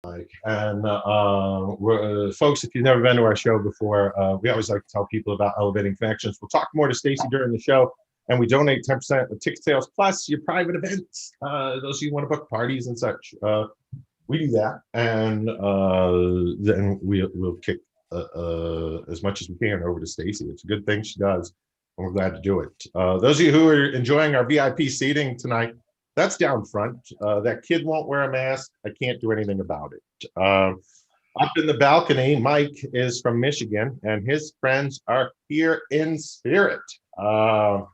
Mike. And folks, if you've never been to our show before, we always like to tell people about Elevating Connections. We'll talk more to Stacy during the show, and we donate 10% of ticket sales plus your private events. Those of you who want to book parties and such, we do that, and then we'll kick as much as we can over to Stacy. It's a good thing she does, and we're glad to do it. Those of you who are enjoying our VIP seating tonight, that's down front. That kid won't wear a mask. I can't do anything about it. Up in the balcony, Mike is from Michigan, and his friends are here in spirit. And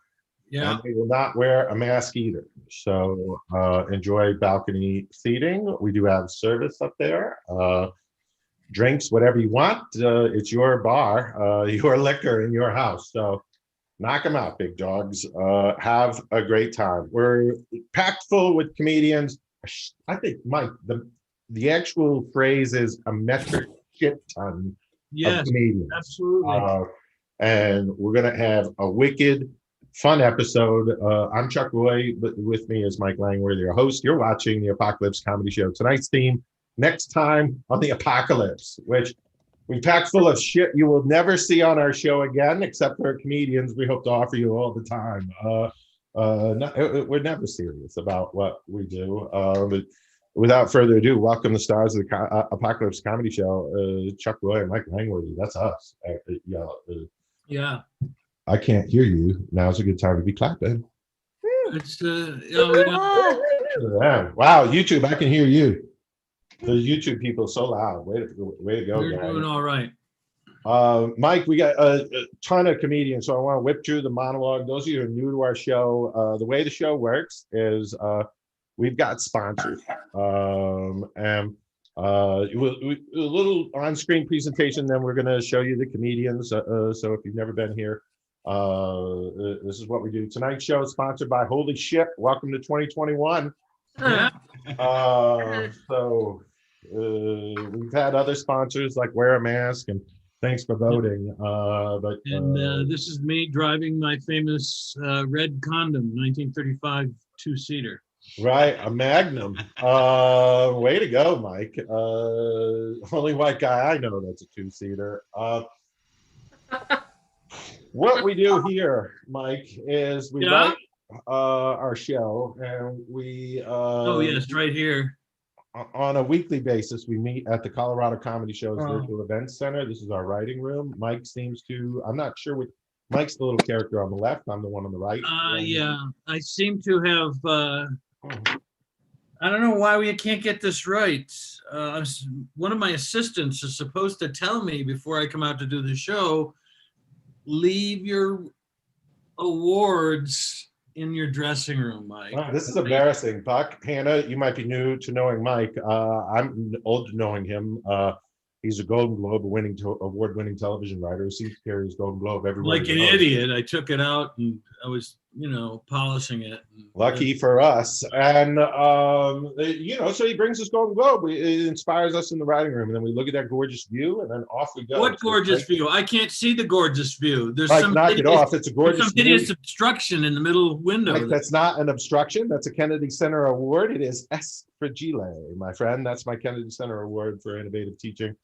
they will not wear a mask either. So enjoy balcony seating. We do have service up there. Drinks, whatever you want. It's your bar, your liquor in your house. So knock them out, big dogs. Have a great time. We're packed full with comedians. I think, Mike, the actual phrase is a metric shit ton of comedians. Absolutely. And we're going to have a wicked, fun episode. I'm Chuck Roy, but with me is Mike Langworthy, your host. You're watching the ApocaLips Comedy Show. Tonight's theme, next time on the Apocalypse, which we packed full of shit you will never see on our show again, except for comedians we hope to offer you all the time. We're never serious about what we do. But without further ado, welcome the stars of the ApocaLips Comedy Show, Chuck Roy and Mike Langworthy. That's us. Yeah. I can't hear you. Now's a good time to be clapping. It's Wow, YouTube, I can hear you. The YouTube people are so loud. Way to go, You're guys. doing all right. Mike, we got a ton of comedians, so I want to whip through the monologue. Those of you who are new to our show, the way the show works is we've got sponsors. And a little on-screen presentation, then we're going to show you the comedians. So if you've never been here, this is what we do. Tonight's show is sponsored by Holy Shit. Welcome to 2021. Yeah. We've had other sponsors like Wear a Mask and thanks for voting. This is me driving my famous red condom 1935 two-seater. Right, a Magnum. Way to go, Mike. Only white guy I know that's a two-seater. What we do here, Mike, is we write our show, and we right here. On a weekly basis, we meet at the Colorado Comedy Show's Virtual Events Center. This is our writing room. Mike seems to, I'm not sure what, Mike's the little character on the left. I'm the one on the right. I seem to have, I don't know why we can't get this right. One of my assistants is supposed to tell me before I come out to do the show, leave your awards in your dressing room, Mike. Wow, this is embarrassing. Buck, Hannah, you might be new to knowing Mike. I'm old to knowing him. He's a Golden Globe award-winning television writer who seems to carry his Golden Globe everywhere. Like an idiot, I took it out and I was, polishing it. Lucky for us. And, so he brings us Golden Globe. It inspires us in the writing room. And then we look at that gorgeous view and then off we go. What gorgeous view? I can't see the gorgeous view. There's Mike, knock it off. It's a gorgeous some hideous obstruction in the middle window. Mike, that's not an obstruction. That's a Kennedy Center Award. It is S for Gile, my friend. That's my Kennedy Center Award for innovative teaching.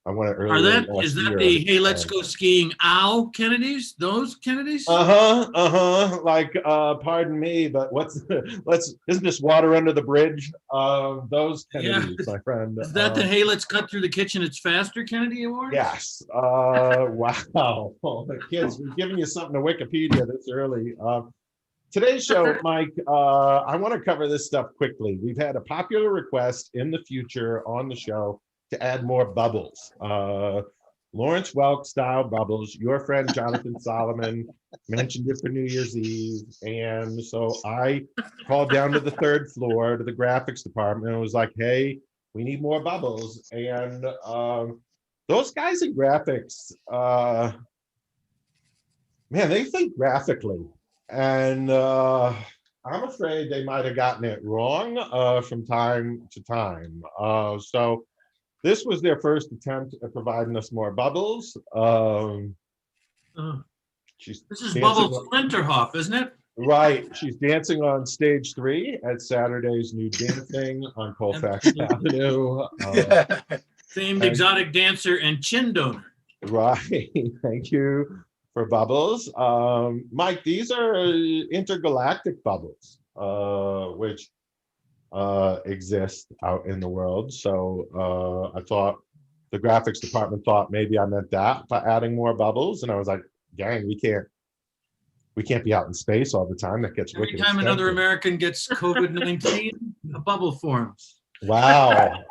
I want to earlier. Is that the hey, let's go skiing? Ow, Kennedys? Those Kennedys? Like, pardon me, but isn't this water under the bridge? Those Kennedys, my friend. Is that the hey, let's cut through the kitchen? It's faster Kennedy Award? Yes. Wow, kids, we're giving you something to Wikipedia this early. Today's show, Mike, I want to cover this stuff quickly. We've had a popular request in the future on the show to add more bubbles, Lawrence Welk style bubbles. Your friend Jonathan Solomon mentioned it for New Year's Eve, and so I called down to the third floor to the graphics department and was like, "Hey, we need more bubbles." And those guys in graphics, man, they think graphically, and I'm afraid they might have gotten it wrong from time to time. So. This was their first attempt at providing us more bubbles. This is Bubbles Flinterhoff, isn't it? Right. She's dancing on stage 3 at Saturday's New Dancing on Colfax Avenue. Famed exotic dancer and chin donor. Right. Thank you for bubbles. Mike, these are intergalactic bubbles, which exist out in the world. So I thought the graphics department thought maybe I meant that by adding more bubbles. And I was like, gang, we can't be out in space all the time. That gets Every wicked time another expensive. American gets COVID-19, a bubble forms. Wow.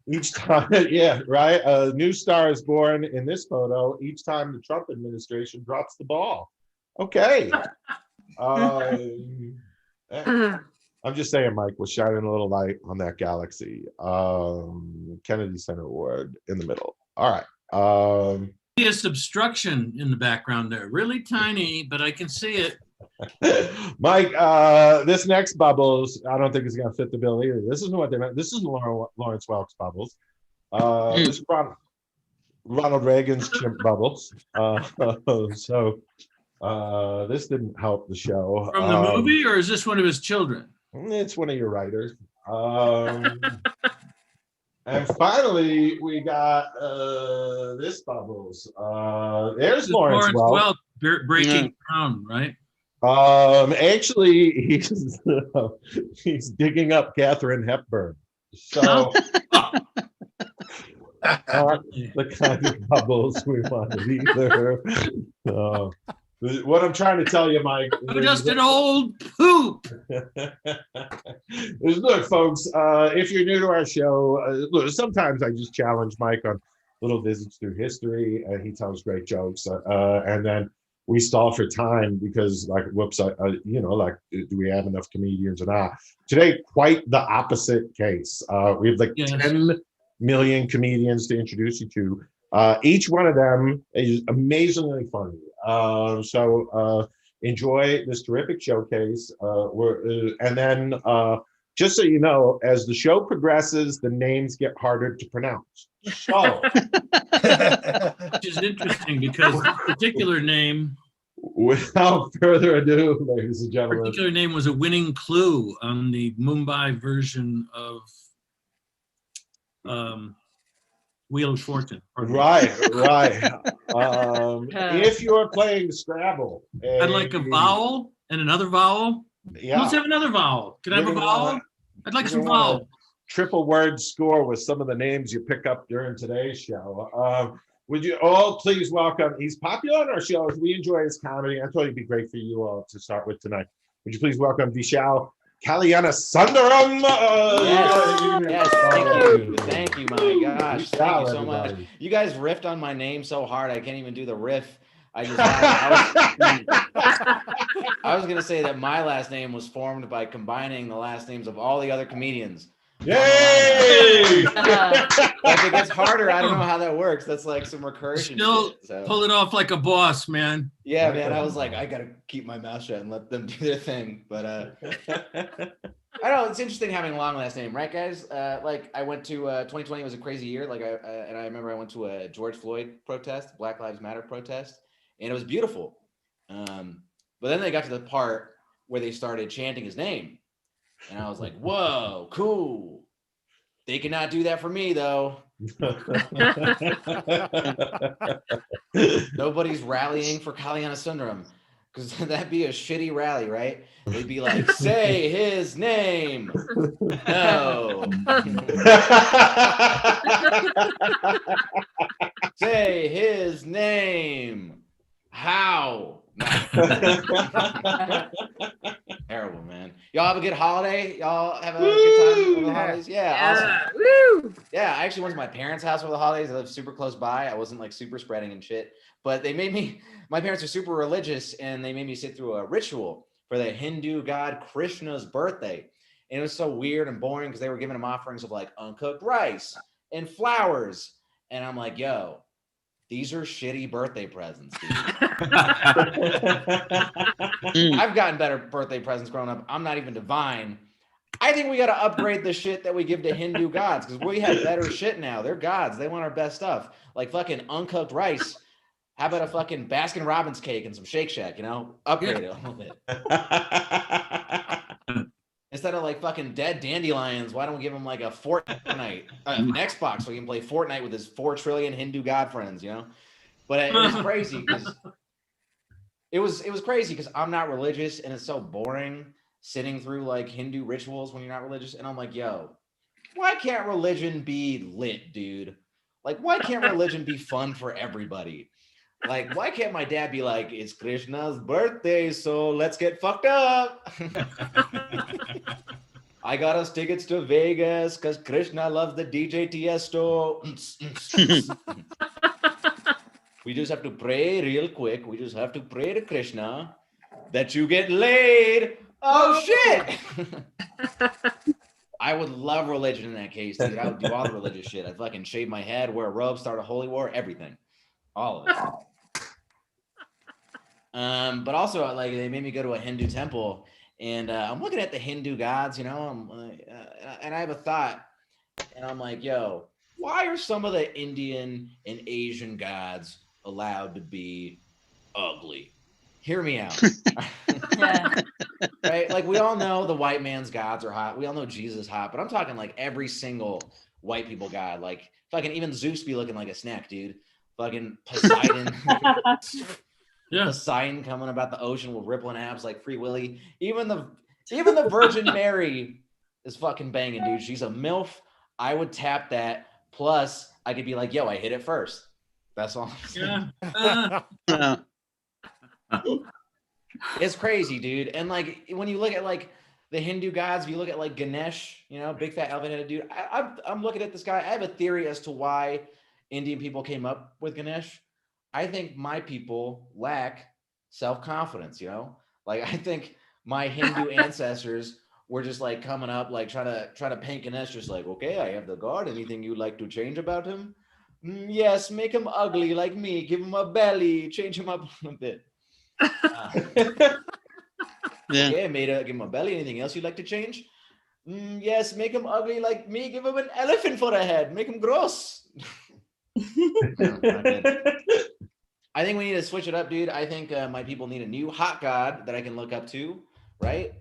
Each time, yeah, right. A new star is born in this photo each time the Trump administration drops the ball. Okay. I'm just saying, Mike, we're shining a little light on that galaxy. Kennedy Center Award in the middle. All right. See a obstruction in the background there, really tiny, but I can see it. Mike, this next bubbles, I don't think it's going to fit the bill either. This isn't what they meant. This is Lawrence Welk's bubbles. This is Ronald Reagan's chimp bubbles. So this didn't help the show. From the movie, or is this one of his children? It's one of your writers. And finally, we got this bubbles. There's Lawrence Welk. Breaking ground, right? Actually, he's digging up Katharine Hepburn. So the kind of bubbles we wanted either. What I'm trying to tell you, Mike. Just an old poop. Look, folks, if you're new to our show, look, sometimes I just challenge Mike on little visits through history, and he tells great jokes. And then we stall for time because, like, whoops, do we have enough comedians or not? Today, quite the opposite case. We have like 10 million comedians to introduce you to. Each one of them is amazingly funny. So enjoy this terrific showcase. And then just so you know, as the show progresses, the names get harder to pronounce. So, which is interesting because this particular name, without further ado, ladies and gentlemen, particular name was a winning clue on the Mumbai version of Wheel of Fortune. Right. If you're playing Scrabble, I'd like a vowel and another vowel. Yeah. Let's have another vowel. Can I have a vowel? I'd like some vowel. Triple word score with some of the names you pick up during today's show. Would you all please welcome? He's popular on our shows. We enjoy his comedy. I thought it'd be great for you all to start with tonight. Would you please welcome Vishal Kalyanasundaram? Yes, thank you, my gosh, thank you so much. You guys riffed on my name so hard, I can't even do the riff. I was gonna say that my last name was formed by combining the last names of all the other comedians. Yay! If it gets harder, I don't know how that works. That's like some recursion. Still shit, so. Pull it off like a boss, man. Yeah, man. I was like, I gotta keep my mouth shut and let them do their thing. But I don't know. It's interesting having a long last name, right, guys? Like I went to 2020 was a crazy year. Like I remember I went to a George Floyd protest, Black Lives Matter protest, and it was beautiful. But then they got to the part where they started chanting his name. And I was like, whoa, cool. They cannot do that for me, though. Nobody's rallying for Kalyanasundaram because that'd be a shitty rally, right? They'd be like, say his name. No. Say his name. How? No. Terrible, man. Y'all have a good holiday? Y'all have a good time over the holidays? Yeah, awesome. Woo! Yeah, I actually went to my parents' house over the holidays. I live super close by. I wasn't like super spreading and shit, but they made me, my parents are super religious and they made me sit through a ritual for the Hindu god Krishna's birthday. And it was so weird and boring because they were giving him offerings of like uncooked rice and flowers. And I'm like, yo, these are shitty birthday presents, dude. I've gotten better birthday presents growing up. I'm not even divine. I think we got to upgrade the shit that we give to Hindu gods because we have better shit now. They're gods. They want our best stuff. Like fucking uncooked rice. How about a fucking Baskin Robbins cake and some Shake Shack, Upgrade it a little bit. Instead of like fucking dead dandelions, why don't we give him like a Fortnite, an Xbox so he can play Fortnite with his 4 trillion Hindu god friends, But it was crazy because it was crazy because I'm not religious and it's so boring sitting through like Hindu rituals when you're not religious. And I'm like, yo, why can't religion be lit, dude? Like, why can't religion be fun for everybody? Like, why can't my dad be like, it's Krishna's birthday, so let's get fucked up. I got us tickets to Vegas because Krishna loves the DJ Tiesto. We just have to pray real quick. We just have to pray to Krishna that you get laid. Oh, shit. I would love religion in that case, dude. I would do all the religious shit. I'd fucking shave my head, wear a robe, start a holy war, everything. All of it. But also, like, they made me go to a Hindu temple, and I'm looking at the Hindu gods, and I have a thought, and I'm like, yo, why are some of the Indian and Asian gods allowed to be ugly? Hear me out. Yeah. Right? Like, we all know the white man's gods are hot. We all know Jesus is hot, but I'm talking like every single white people god. Like, fucking even Zeus be looking like a snack, dude. Fucking Poseidon. Yeah. Poseidon coming about the ocean with rippling abs like Free Willy. Even the Virgin Mary is fucking banging, dude. She's a MILF. I would tap that. Plus, I could be like, yo, I hit it first. That's all I'm saying. Yeah. It's crazy, dude. And like, when you look at like the Hindu gods, if you look at like Ganesh, big fat elephant-headed dude, I'm looking at this guy. I have a theory as to why Indian people came up with Ganesh. I think my people lack self-confidence, Like, I think my Hindu ancestors were just like coming up, like trying to paint Ganesh, just like, okay, I have the god. Anything you'd like to change about him? Yes, make him ugly like me. Give him a belly. Change him up a bit. Yeah. Okay, give him a belly. Anything else you'd like to change? Yes, make him ugly like me. Give him an elephant for a head. Make him gross. No, not good. I think we need to switch it up, dude. I think my people need a new hot god that I can look up to, right?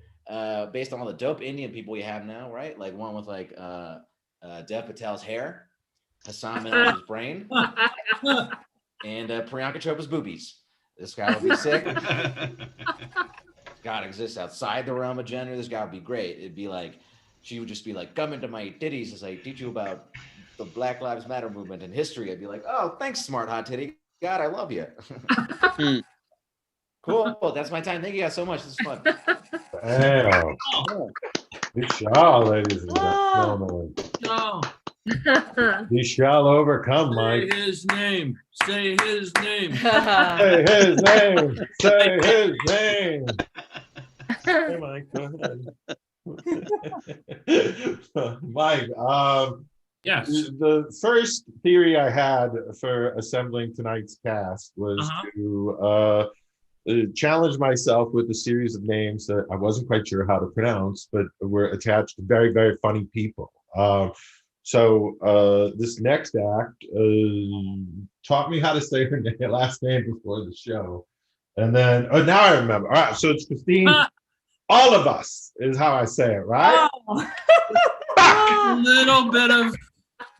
Based on all the dope Indian people we have now, right? Like one with like Dev Patel's hair, Hassan Minaj's brain, and Priyanka Chopra's boobies. This guy would be sick. God exists outside the realm of gender. This guy would be great. It'd be like, she would just be like, come into my titties as I teach you about the Black Lives Matter movement and history. I'd be like, oh, thanks, smart hot titty. God, I love you. Cool. That's my time. Thank you guys so much. This is fun. Damn. Vishal, ladies and gentlemen. No. Vishal overcome, Mike. Say his name. Say his name. Say his name. Say his name. Hey, Mike, go ahead. Mike, Yes. the first theory I had for assembling tonight's cast was to challenge myself with a series of names that I wasn't quite sure how to pronounce, but were attached to very, very funny people. So this next act taught me how to say her last name before the show. And then, now I remember. All right, so it's Christine Olivas is how I say it, right? Oh. A little bit of...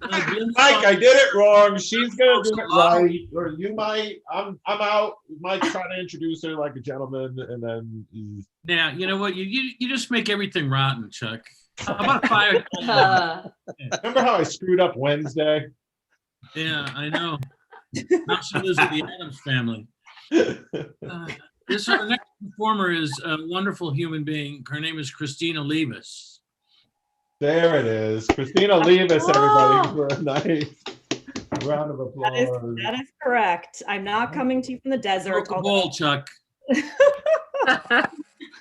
Mike, I did it wrong. She's gonna do it right, or you might. I'm out. Might try to introduce her like a gentleman, and then. Now you know what you just make everything rotten, Chuck. How about fire? Remember how I screwed up Wednesday? Yeah, I know. Now she lives with the Addams family. Our next performer is a wonderful human being. Her name is Christina Olivas. There it is. Christina Olivas, everybody, for a nice round of applause. That is correct. I'm not coming to you from the desert. Smoke a bowl, Chuck.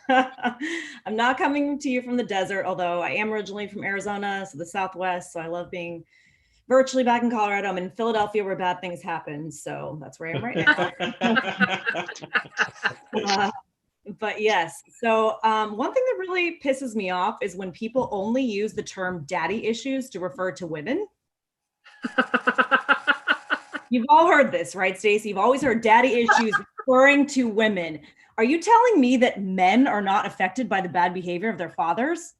I'm not coming to you from the desert, although I am originally from Arizona, so the Southwest. So I love being virtually back in Colorado. I'm in Philadelphia where bad things happen. So that's where I am right now. But yes, so one thing that really pisses me off is when people only use the term daddy issues to refer to women. You've all heard this, right, Stacey? You've always heard daddy issues referring to women. Are you telling me that men are not affected by the bad behavior of their fathers?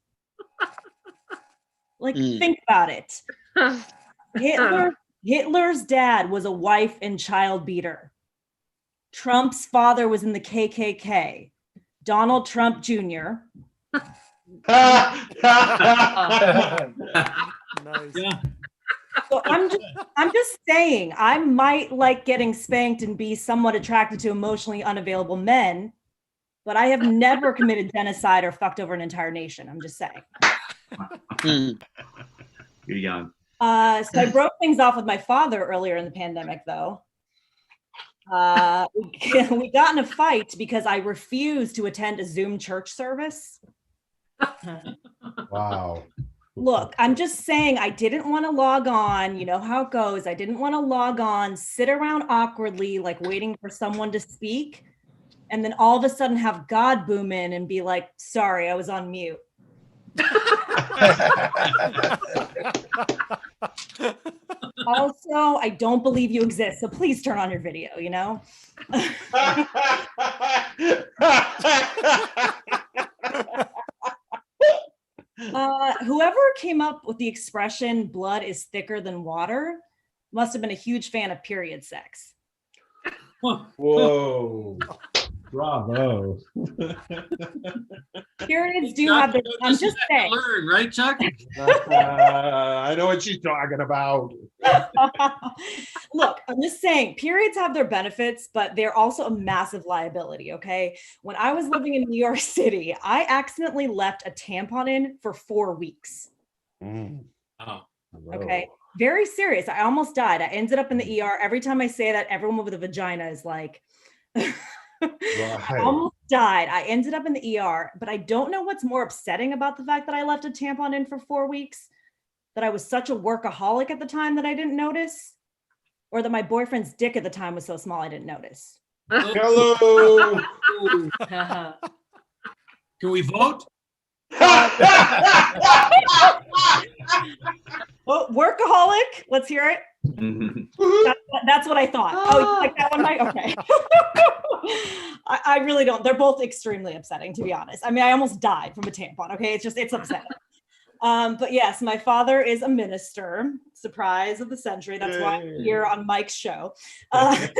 Like, think about it. Hitler's dad was a wife and child beater. Trump's father was in the KKK. Donald Trump Jr. Nice. Yeah. So I'm just saying, I might like getting spanked and be somewhat attracted to emotionally unavailable men, but I have never committed genocide or fucked over an entire nation. I'm just saying. You're young. So I broke things off with my father earlier in the pandemic, though. We got in a fight because I refused to attend a Zoom church service. Wow. Look, I'm just saying I didn't want to log on. You know how it goes. I didn't want to log on, sit around awkwardly, like waiting for someone to speak, and then all of a sudden have God boom in and be like, sorry, I was on mute. Also, I don't believe you exist, so please turn on your video, you know? Whoever came up with the expression blood is thicker than water must have been a huge fan of period sex. Whoa. Bravo. Periods do have the, I'm just saying. Learn, right, Chuck? I know what she's talking about. Look, I'm just saying periods have their benefits, but they're also a massive liability, okay? When I was living in New York City, I accidentally left a tampon in for 4 weeks. Oh. Okay. Very serious. I almost died. I ended up in the ER. Every time I say that, everyone with a vagina is like, I almost died. I ended up in the ER, but I don't know what's more upsetting about the fact that I left a tampon in for 4 weeks, that I was such a workaholic at the time that I didn't notice, or that my boyfriend's dick at the time was so small I didn't notice. Hello. Can we vote? Oh, workaholic. Let's hear it. That's what I thought. Oh, you like that one, Mike? Okay. I really don't. They're both extremely upsetting, to be honest. I mean, I almost died from a tampon. Okay, it's upsetting. But yes, my father is a minister. Surprise of the century. That's why I'm here on Mike's show. And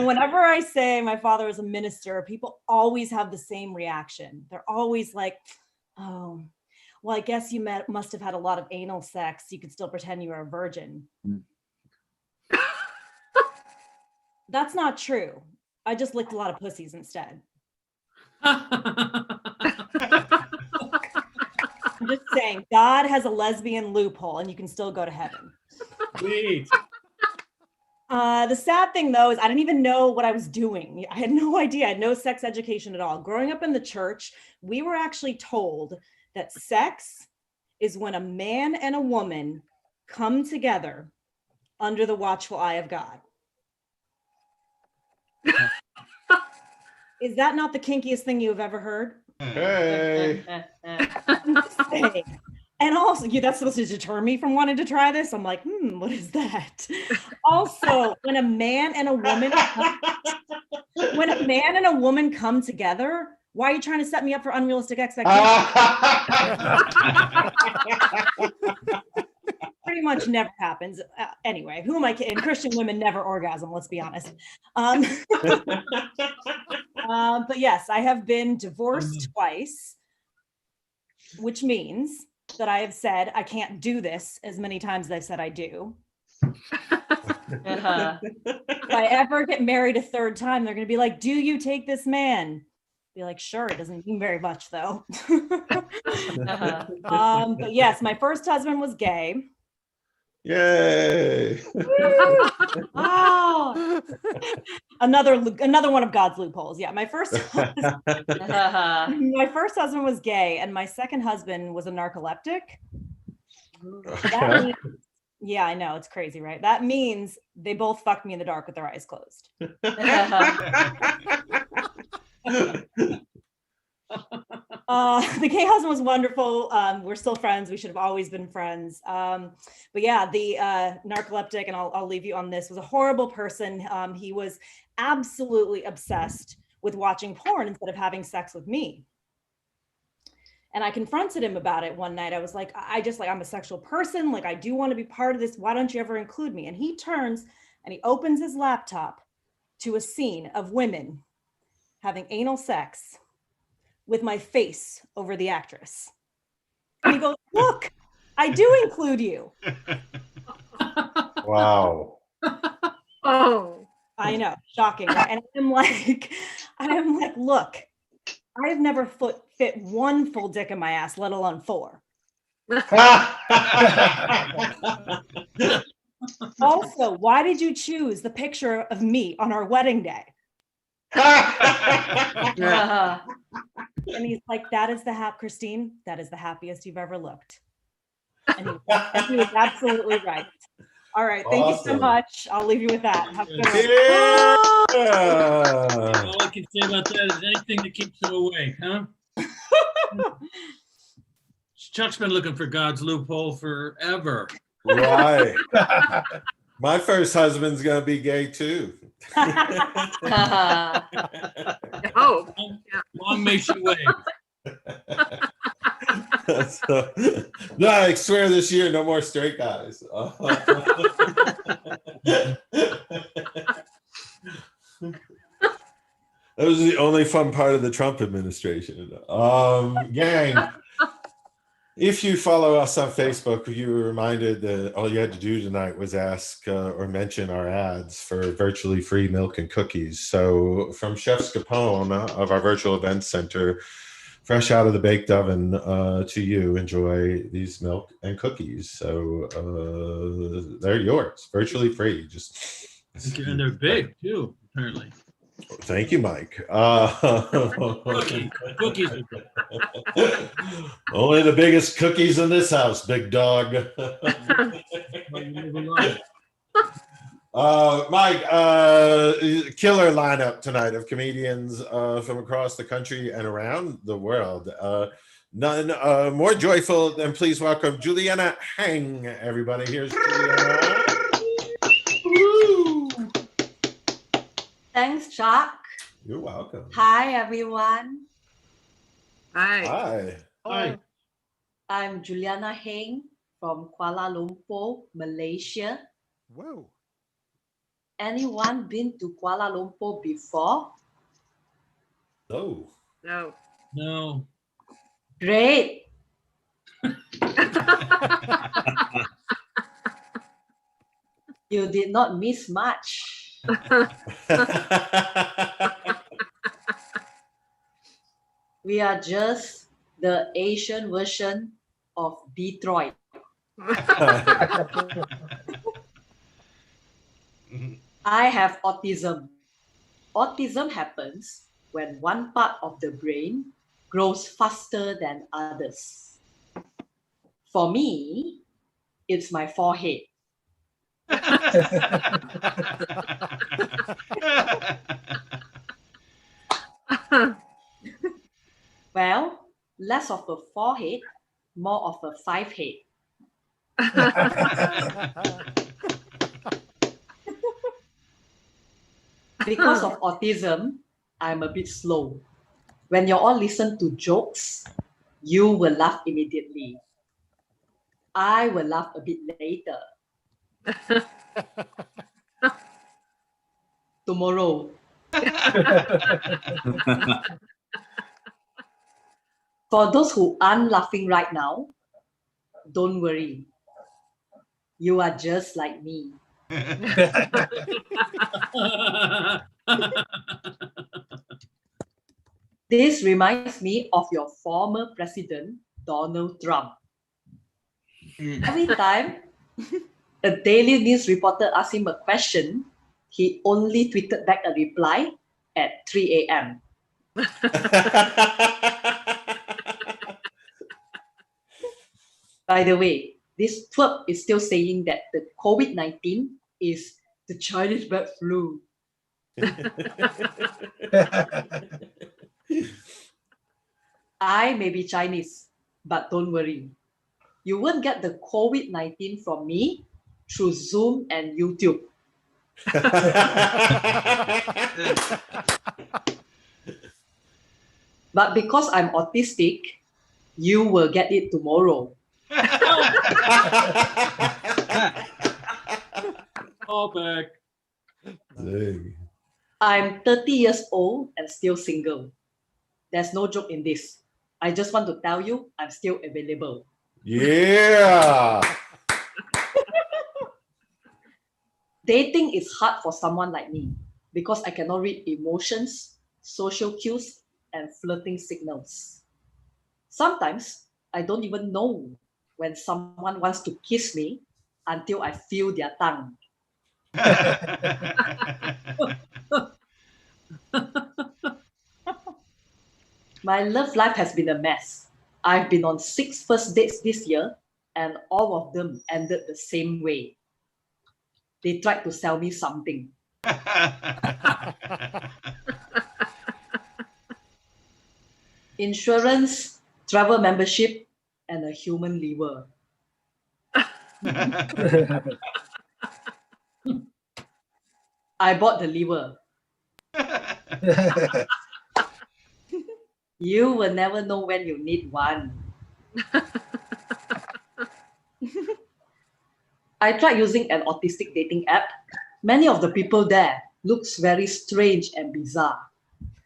whenever I say my father is a minister, people always have the same reaction. They're always like, oh, well, I guess you must have had a lot of anal sex. You could still pretend you were a virgin. That's not true. I just licked a lot of pussies instead. I'm just saying, God has a lesbian loophole and you can still go to heaven. Sweet. The sad thing, though, is I didn't even know what I was doing. I had no idea. I had no sex education at all. Growing up in the church, we were actually told that sex is when a man and a woman come together under the watchful eye of God. Is that not the kinkiest thing you've ever heard? Hey. I'm just saying. And also, that's supposed to deter me from wanting to try this. I'm like, what is that? Also, when a man and a woman come together, why are you trying to set me up for unrealistic expectations? Pretty much never happens. Anyway, who am I kidding? Christian women never orgasm, let's be honest. But yes, I have been divorced twice, which means that I have said I can't do this as many times as I've said I do. If I ever get married a third time, they're going to be like, do you take this man? Be like, sure, it doesn't mean very much though. But yes, my first husband was gay. Yay. Oh, another one of God's loopholes. Yeah, my first husband was gay, and my second husband was a narcoleptic. That means, yeah, I know, it's crazy, right? That means they both fucked me in the dark with their eyes closed. The gay husband was wonderful. We're still friends. We should have always been friends. But yeah, the narcoleptic, and I'll leave you on this, was a horrible person. He was absolutely obsessed with watching porn instead of having sex with me. And I confronted him about it one night. I was like, I'm a sexual person. Like, I do want to be part of this. Why don't you ever include me? And he turns and he opens his laptop to a scene of women having anal sex with my face over the actress. And he goes, look, I do include you. Wow. Oh. I know, shocking. Right? And I'm like, look, I have never fit one full dick in my ass, let alone 4. Also, why did you choose the picture of me on our wedding day? And he's like, Christine, that is the happiest you've ever looked. And he was absolutely right. All right, thank you so much. I'll leave you with that. Have a good one. Yeah. All I can say about that is anything that keeps him awake, huh? Chuck's been looking for God's loophole forever. Right. My first husband's gonna be gay too. Oh. Long may she wait. So, no, I swear this year, no more straight guys. That was the only fun part of the Trump administration. Gang, if you follow us on Facebook, you were reminded that all you had to do tonight was ask or mention our ads for virtually free milk and cookies. So from Chef Scapone of our virtual event center, fresh out of the baked oven to you, enjoy these milk and cookies. So they're yours, virtually free. And they're big too, apparently. Thank you, Mike. Cookies. Only the biggest cookies in this house, big dog. Mike, killer lineup tonight of comedians from across the country and around the world. None more joyful than please welcome Juliana Heng, everybody. Here's Juliana. Woo! Thanks, Chuck. You're welcome. Hi, everyone. Hi. Hi. Hi. I'm Juliana Heng from Kuala Lumpur, Malaysia. Whoa. Anyone been to Kuala Lumpur before? Oh. No. No. Great. You did not miss much. We are just the Asian version of Detroit. I have autism. Autism happens when one part of the brain grows faster than others. For me, it's my forehead. Well, less of a forehead, more of a 5 head. Because of autism, I'm a bit slow. When you all listen to jokes, you will laugh immediately. I will laugh a bit later. Tomorrow. For those who aren't laughing right now, don't worry. You are just like me. This reminds me of your former president, Donald Trump. Every time a daily news reporter asks him a question, he only tweeted back a reply at 3 a.m. By the way, this twerp is still saying that the COVID-19 is the Chinese bird flu. I may be Chinese, but don't worry. You won't get the COVID-19 from me through Zoom and YouTube. But because I'm autistic, you will get it tomorrow. All back. Dang. I'm 30 years old and still single. There's no joke in this. I just want to tell you I'm still available. Yeah. Dating is hard for someone like me because I cannot read emotions, social cues, and flirting signals. Sometimes I don't even know when someone wants to kiss me until I feel their tongue. My love life has been a mess. I've been on 6 first dates this year, and all of them ended the same way. They tried to sell me something. Insurance, travel membership, and a human liver. I bought the liver. You will never know when you need one. I tried using an autistic dating app. Many of the people there looks very strange and bizarre.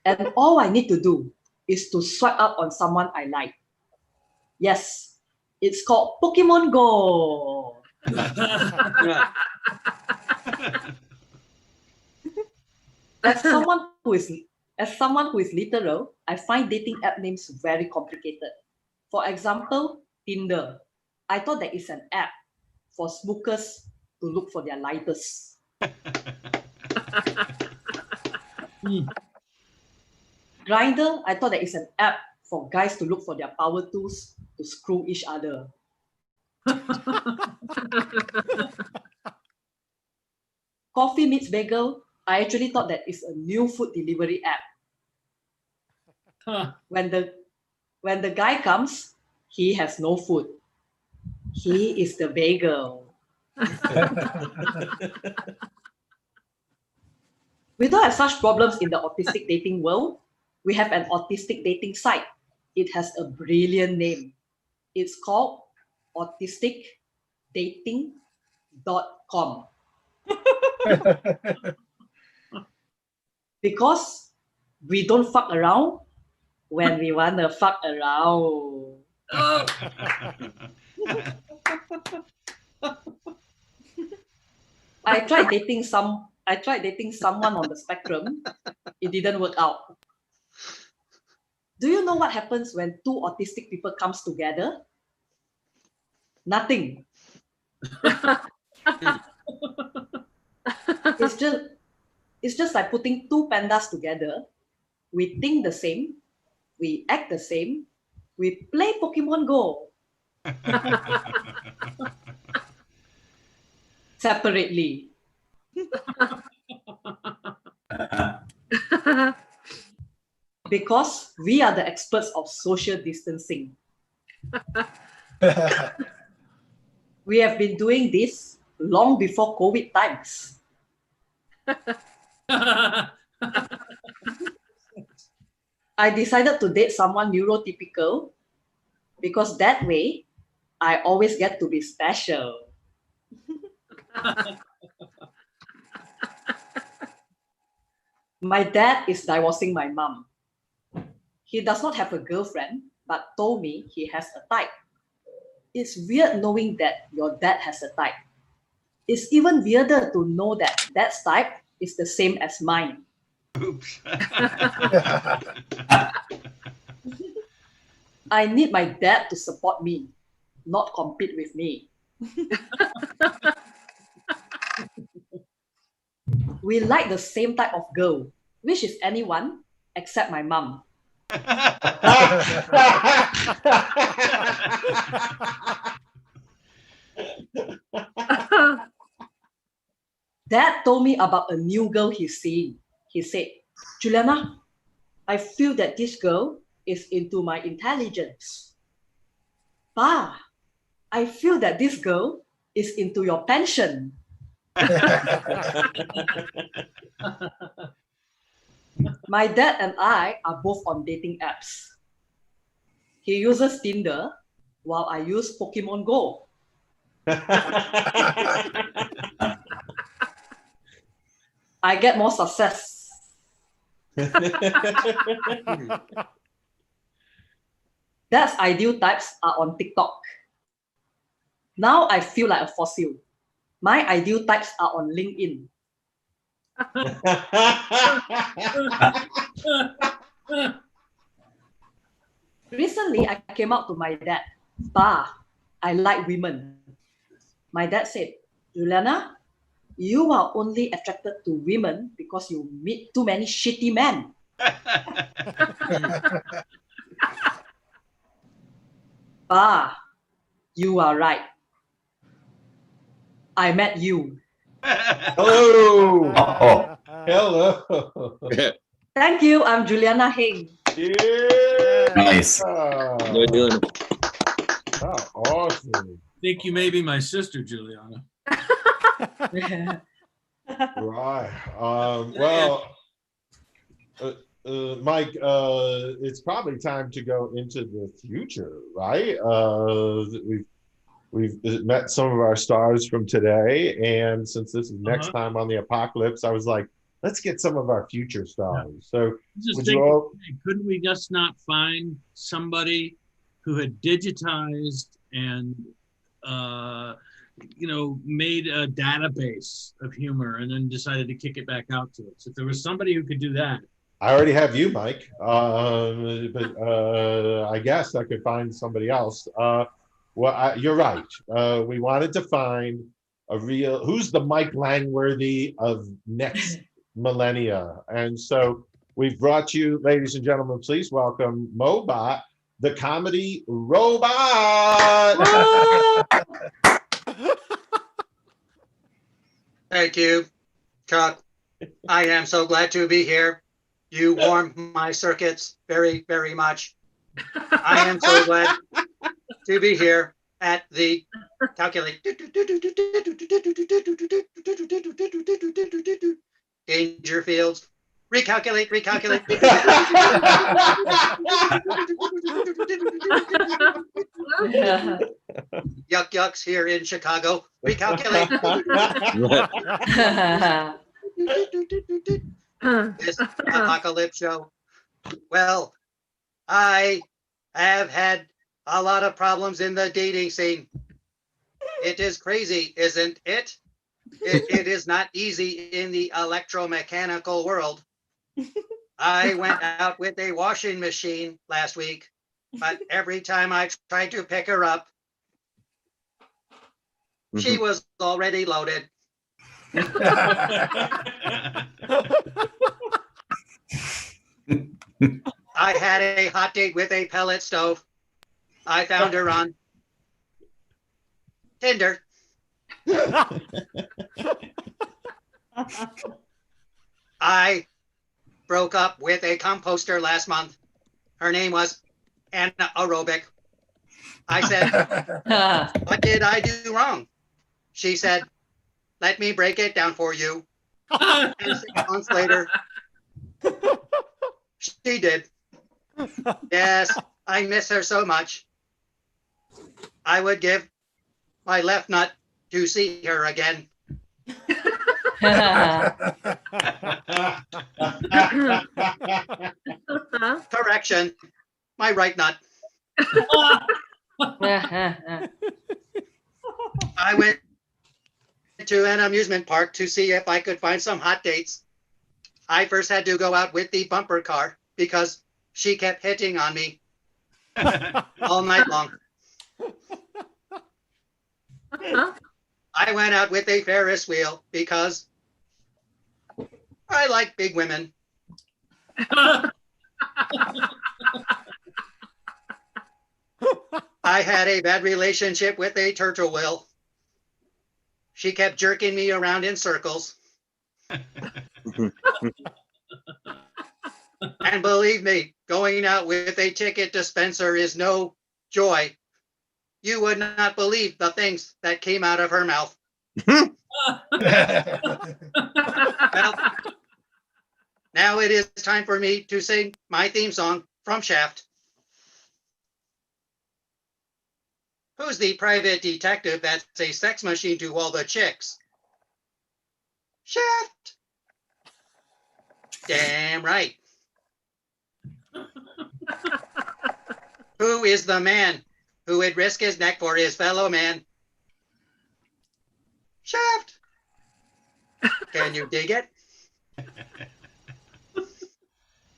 And all I need to do is to swipe up on someone I like. Yes, it's called Pokemon Go. As someone who is literal, I find dating app names very complicated. For example, Tinder. I thought that it's an app for smokers to look for their lighters. Grindr, I thought that it's an app for guys to look for their power tools to screw each other. Coffee Meets Bagel, I actually thought that it's a new food delivery app. When the guy comes, he has no food. He is the bagel. We don't have such problems in the autistic dating world. We have an autistic dating site. It has a brilliant name. It's called autisticdating.com. Because we don't fuck around when we want to fuck around. Oh. I tried dating someone on the spectrum. It didn't work out. Do you know what happens when two autistic people comes together? Nothing. It's just like putting two pandas together. We think the same, we act the same, we play Pokemon Go. Separately. Because we are the experts of social distancing. We have been doing this long before COVID times. I decided to date someone neurotypical because that way I always get to be special. My dad is divorcing my mom. He does not have a girlfriend, but told me he has a type. It's weird knowing that your dad has a type. It's even weirder to know that dad's type is the same as mine. Oops. I need my dad to support me, not compete with me. We like the same type of girl, which is anyone except my mom. Dad told me about a new girl he's seeing. He said, Juliana, I feel that this girl is into my intelligence. Pa, I feel that this girl is into your pension. My dad and I are both on dating apps. He uses Tinder while I use Pokemon Go. I get more success. Dad's ideal types are on TikTok. Now I feel like a fossil. My ideal types are on LinkedIn. Recently, I came out to my dad. Pa, I like women. My dad said, Juliana, you are only attracted to women because you meet too many shitty men. Pa, you are right. I met you. Hello. Oh, Hello. Thank you. I'm Juliana Heng. Yeah. nice. Oh, awesome. Think you may be my sister, Juliana. Right. Well, Mike, it's probably time to go into the future, right? We've met some of our stars from today, and since this is next time on the ApocaLips, I was like, let's get some of our future stars. So, Just would thinking, you all? couldn't we just not find somebody who had digitized and made a database of humor and then decided to kick it back out to us? If there was somebody who could do that. I already have you, Mike, but I guess I could find somebody else. Well, you're right. We wanted to find a real, who's the Mike Langworthy of next millennia. And so we've brought you, ladies and gentlemen, please welcome Mobot, the comedy robot. Thank you, Chuck. I am so glad to be here. You warmed my circuits very, very much. I am so glad to be here at the calculate danger fields. Recalculate. Yucks here in Chicago. Recalculate. This ApocaLips show. Well, I have had a lot of problems in the dating scene. It is crazy, isn't it? It is not easy in the electromechanical world. I went out with a washing machine last week, but every time I tried to pick her up, she was already loaded. I had a hot date with a pellet stove. I found her on Tinder. I broke up with a composter last month. Her name was Anaerobic. I said, what did I do wrong? She said, let me break it down for you. And 6 months later, she did. Yes, I miss her so much. I would give my left nut to see her again. Correction, my right nut. I went to an amusement park to see if I could find some hot dates. I first had to go out with the bumper car because she kept hitting on me all night long. I went out with a Ferris wheel because I like big women. I had a bad relationship with a turtle wheel. She kept jerking me around in circles. And believe me, going out with a ticket dispenser is no joy. You would not believe the things that came out of her mouth. Well, now it is time for me to sing my theme song from Shaft. Who's the private detective that's a sex machine to all the chicks? Shaft. Damn right. Who is the man who would risk his neck for his fellow man? Shaft. Can you dig it?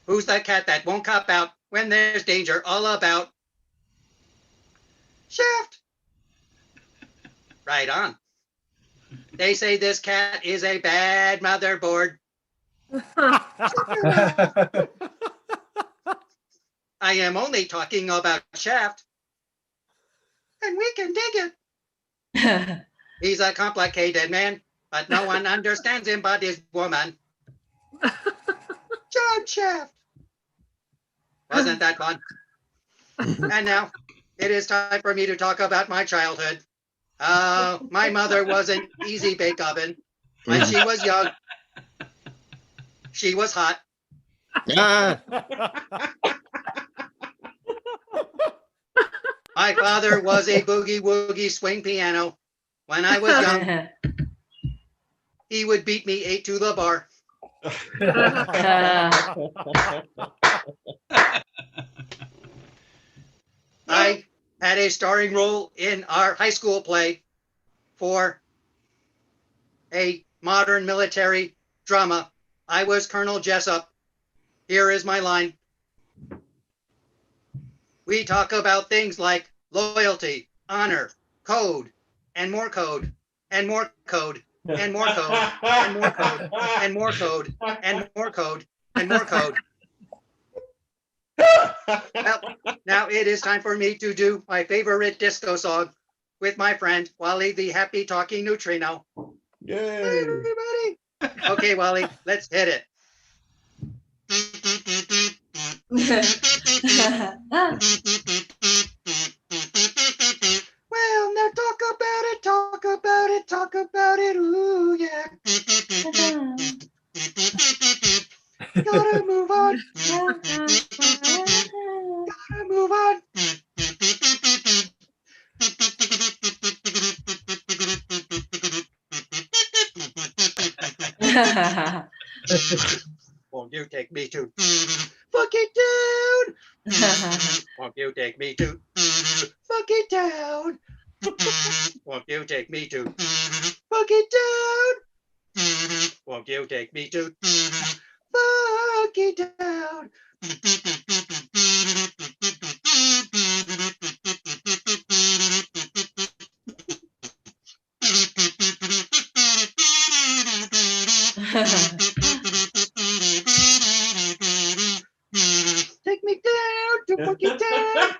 Who's the cat that won't cop out when there's danger all about? Shaft. Right on. They say this cat is a bad motherboard. I am only talking about Shaft. And we can dig it. He's a complicated man, but no one understands him but his woman. John Shaft. Wasn't that fun? And now it is time for me to talk about my childhood. My mother was an easy bake oven. When she was young, she was hot. My father was a boogie woogie swing piano. When I was young, he would beat me 8 to the bar. I had a starring role in our high school play for a modern military drama. I was Colonel Jessup. Here is my line. We talk about things like loyalty, honor, code, and more code, and more code, and more code, and more code, and more code, and more code, and more code. Well, now it is time for me to do my favorite disco song with my friend Wally, the happy talking neutrino. Yay! Hey, everybody. Okay, Wally, let's hit it. Well, now talk about it, talk about it, talk about it, ooh yeah. Gotta move on. Gotta move on. Won't you take me to fuck it down? Won't you take me to fuck it down? Won't you take me to fuck it down? Won't you take me to fuck it down? Take me down to fuck it down.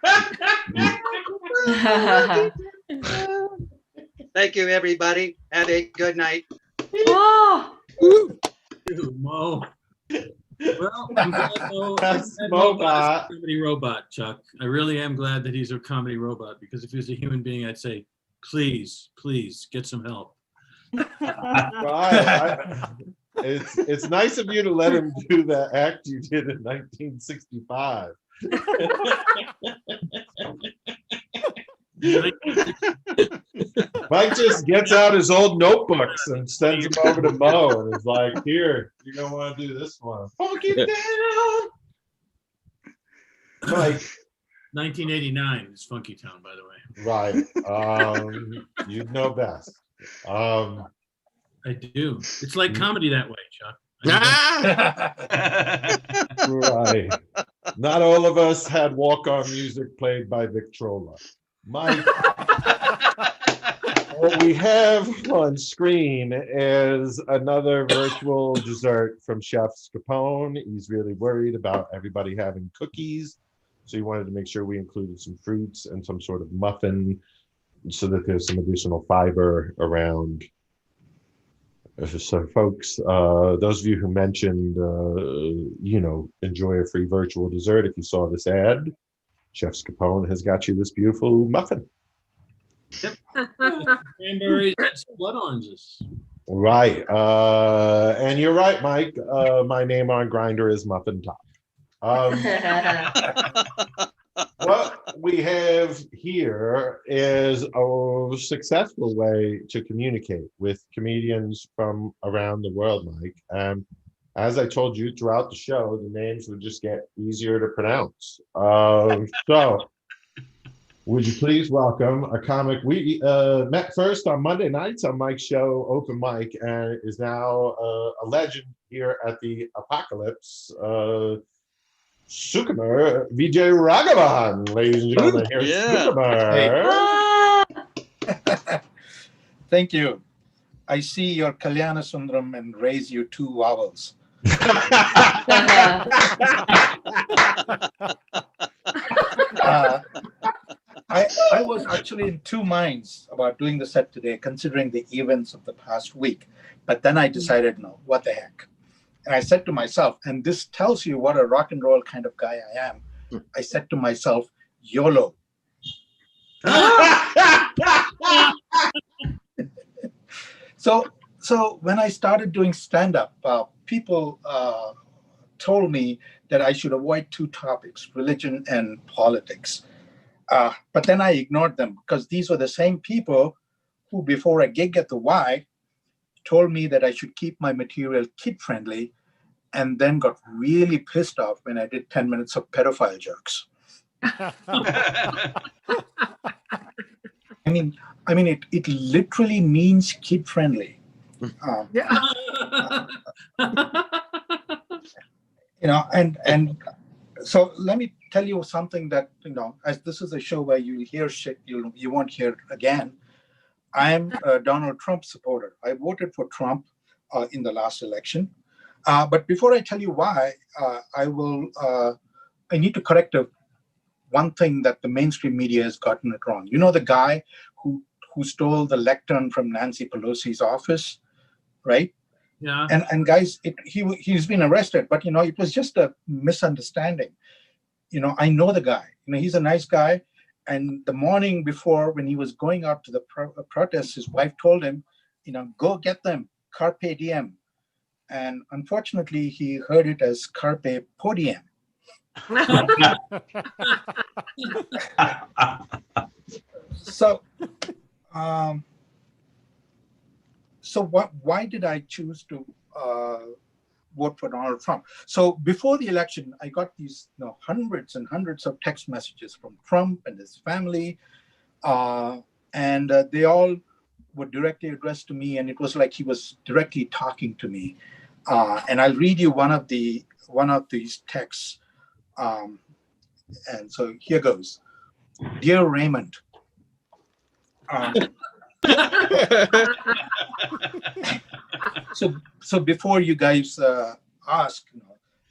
Thank you, everybody. Have a good night. Oh, Dude, Mo. Well, I'm glad That's Mo is Mobot. a comedy robot, Chuck. I really am glad that he's a comedy robot, because if he was a human being, I'd say, please, please get some help. Right. It's nice of you to let him do the act you did in 1965. Mike just gets out his old notebooks and sends them over to Mo and is like, here, you're gonna want to do this one. Fuck it down. Mike. 1989 is Funky Town, by the way. Right. You know best. I do. It's like comedy that way, Chuck. Right. Not all of us had walk-on music played by Victrola. Mike, what we have on screen is another virtual dessert from Chef Scapone. He's really worried about everybody having cookies, so he wanted to make sure we included some fruits and some sort of muffin so that there's some additional fiber around So, folks, those of you who mentioned, enjoy a free virtual dessert, if you saw this ad, Chef Scapone has got you this beautiful muffin. Cranberries and some blood oranges. Right. And you're right, Mike. My name on Grindr is Muffin Top. What we have here is a successful way to communicate with comedians from around the world, Mike. As I told you throughout the show, the names would just get easier to pronounce. So, would you please welcome a comic we met first on Monday nights on Mike's show, Open Mike, and is now a legend here at the ApocaLips. Sukumar Vijayaraghavan, ladies and gentlemen. Here's Sukumar. Thank you. I see your Kalyanasundaram and raise you 2 vowels. I was actually in 2 minds about doing the set today, considering the events of the past week. But then I decided, no, what the heck? And I said to myself, and this tells you what a rock and roll kind of guy I am. I said to myself, YOLO. So when I started doing stand-up, people told me that I should avoid 2 topics, religion and politics. But then I ignored them because these were the same people who, before a gig at the Y, told me that I should keep my material kid-friendly, and then got really pissed off when I did 10 minutes of pedophile jokes. I mean, it literally means kid-friendly. And so let me tell you something that, as this is a show where you hear shit you won't hear again. I'm a Donald Trump supporter. I voted for Trump in the last election. But before I tell you why, I need to correct one thing that the mainstream media has gotten it wrong. You know the guy who stole the lectern from Nancy Pelosi's office, right? Yeah. And guys, he's been arrested, but it was just a misunderstanding. I know the guy. He's a nice guy. And the morning before, when he was going out to the protest, his wife told him, go get them, carpe diem. And unfortunately, he heard it as carpe podium. So why did I choose to vote for Donald Trump? So before the election, I got these hundreds and hundreds of text messages from Trump and his family, and they all were directly addressed to me, and it was like he was directly talking to me. And I'll read you one of these texts. And so here goes. Dear Raymond. So before you guys ask,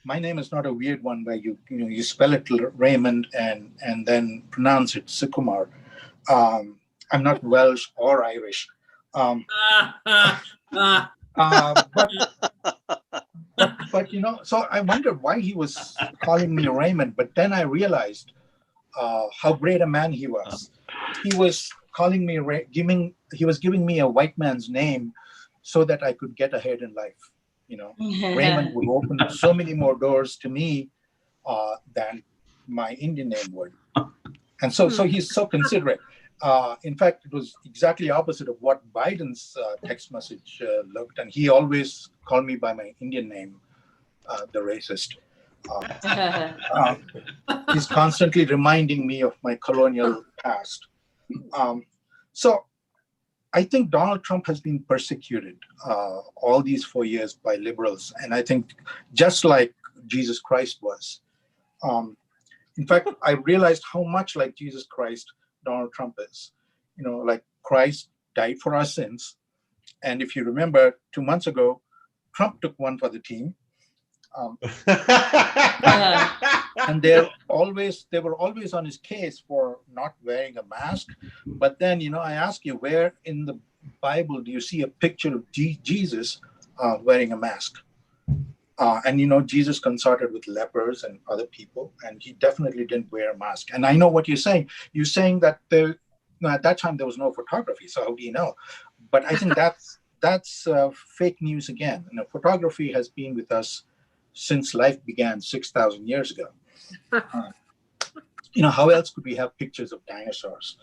my name is not a weird one where you spell it Raymond and then pronounce it Sukumar. I'm not Welsh or Irish. But so I wondered why he was calling me Raymond, but then I realized how great a man he was. He was calling me he was giving me a white man's name so that I could get ahead in life. Raymond would open so many more doors to me than my Indian name would. And so he's so considerate. In fact, it was exactly opposite of what Biden's text message looked. And he always called me by my Indian name, the racist. He's constantly reminding me of my colonial past. So I think Donald Trump has been persecuted all these 4 years by liberals. And I think just like Jesus Christ was. In fact, I realized how much like Jesus Christ Donald Trump is. Like Christ died for our sins. And if you remember, 2 months ago, Trump took one for the team. And they were always on his case for not wearing a mask. But then, I ask you, where in Bible do you see a picture of Jesus wearing a mask? And Jesus consorted with lepers and other people, and he definitely didn't wear a mask. And I know what you're saying. You're saying that at that time there was no photography, so how do you know? But I think that's fake news again. Photography has been with us since life began 6,000 years ago. How else could we have pictures of dinosaurs?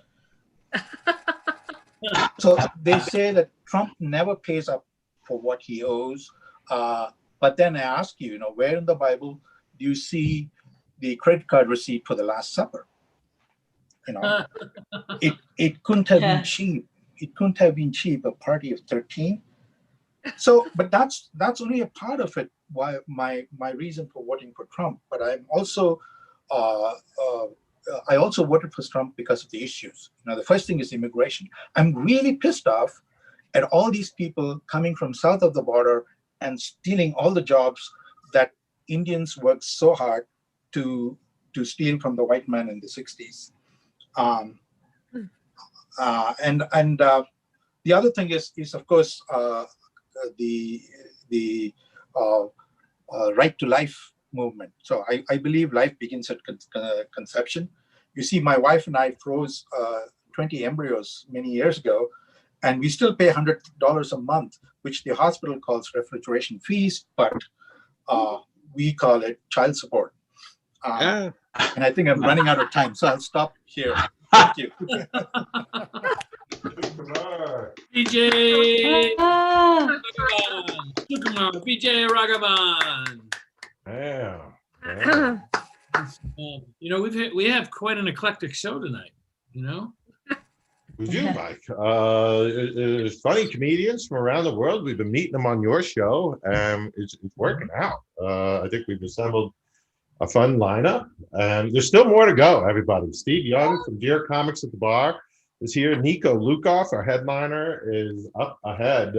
So they say that Trump never pays up for what he owes. But then I ask you, where in the Bible do you see the credit card receipt for the Last Supper? It couldn't have been cheap. It couldn't have been cheap, a party of 13. So, but that's only a part of it. Why my reason for voting for Trump. But I'm also I also voted for Trump because of the issues. The first thing is immigration. I'm really pissed off at all these people coming from south of the border and stealing all the jobs that Indians worked so hard to steal from the white man in the 60s. And the other thing is of course the right to life movement. So I believe life begins at conception. You see, my wife and I froze 20 embryos many years ago, and we still pay $100 a month, which the hospital calls refrigeration fees, but we call it child support. And I think I'm running out of time, so I'll stop here. Thank you. Sukumar Vijayaraghavan. Yeah. We have quite an eclectic show tonight. We do, Mike. There's funny comedians from around the world. We've been meeting them on your show, and it's working out. I think we've assembled a fun lineup, and there's still more to go, everybody. Steve Young from Dear Comics at the Bar is here. Nico Lukoff, our headliner, is up ahead.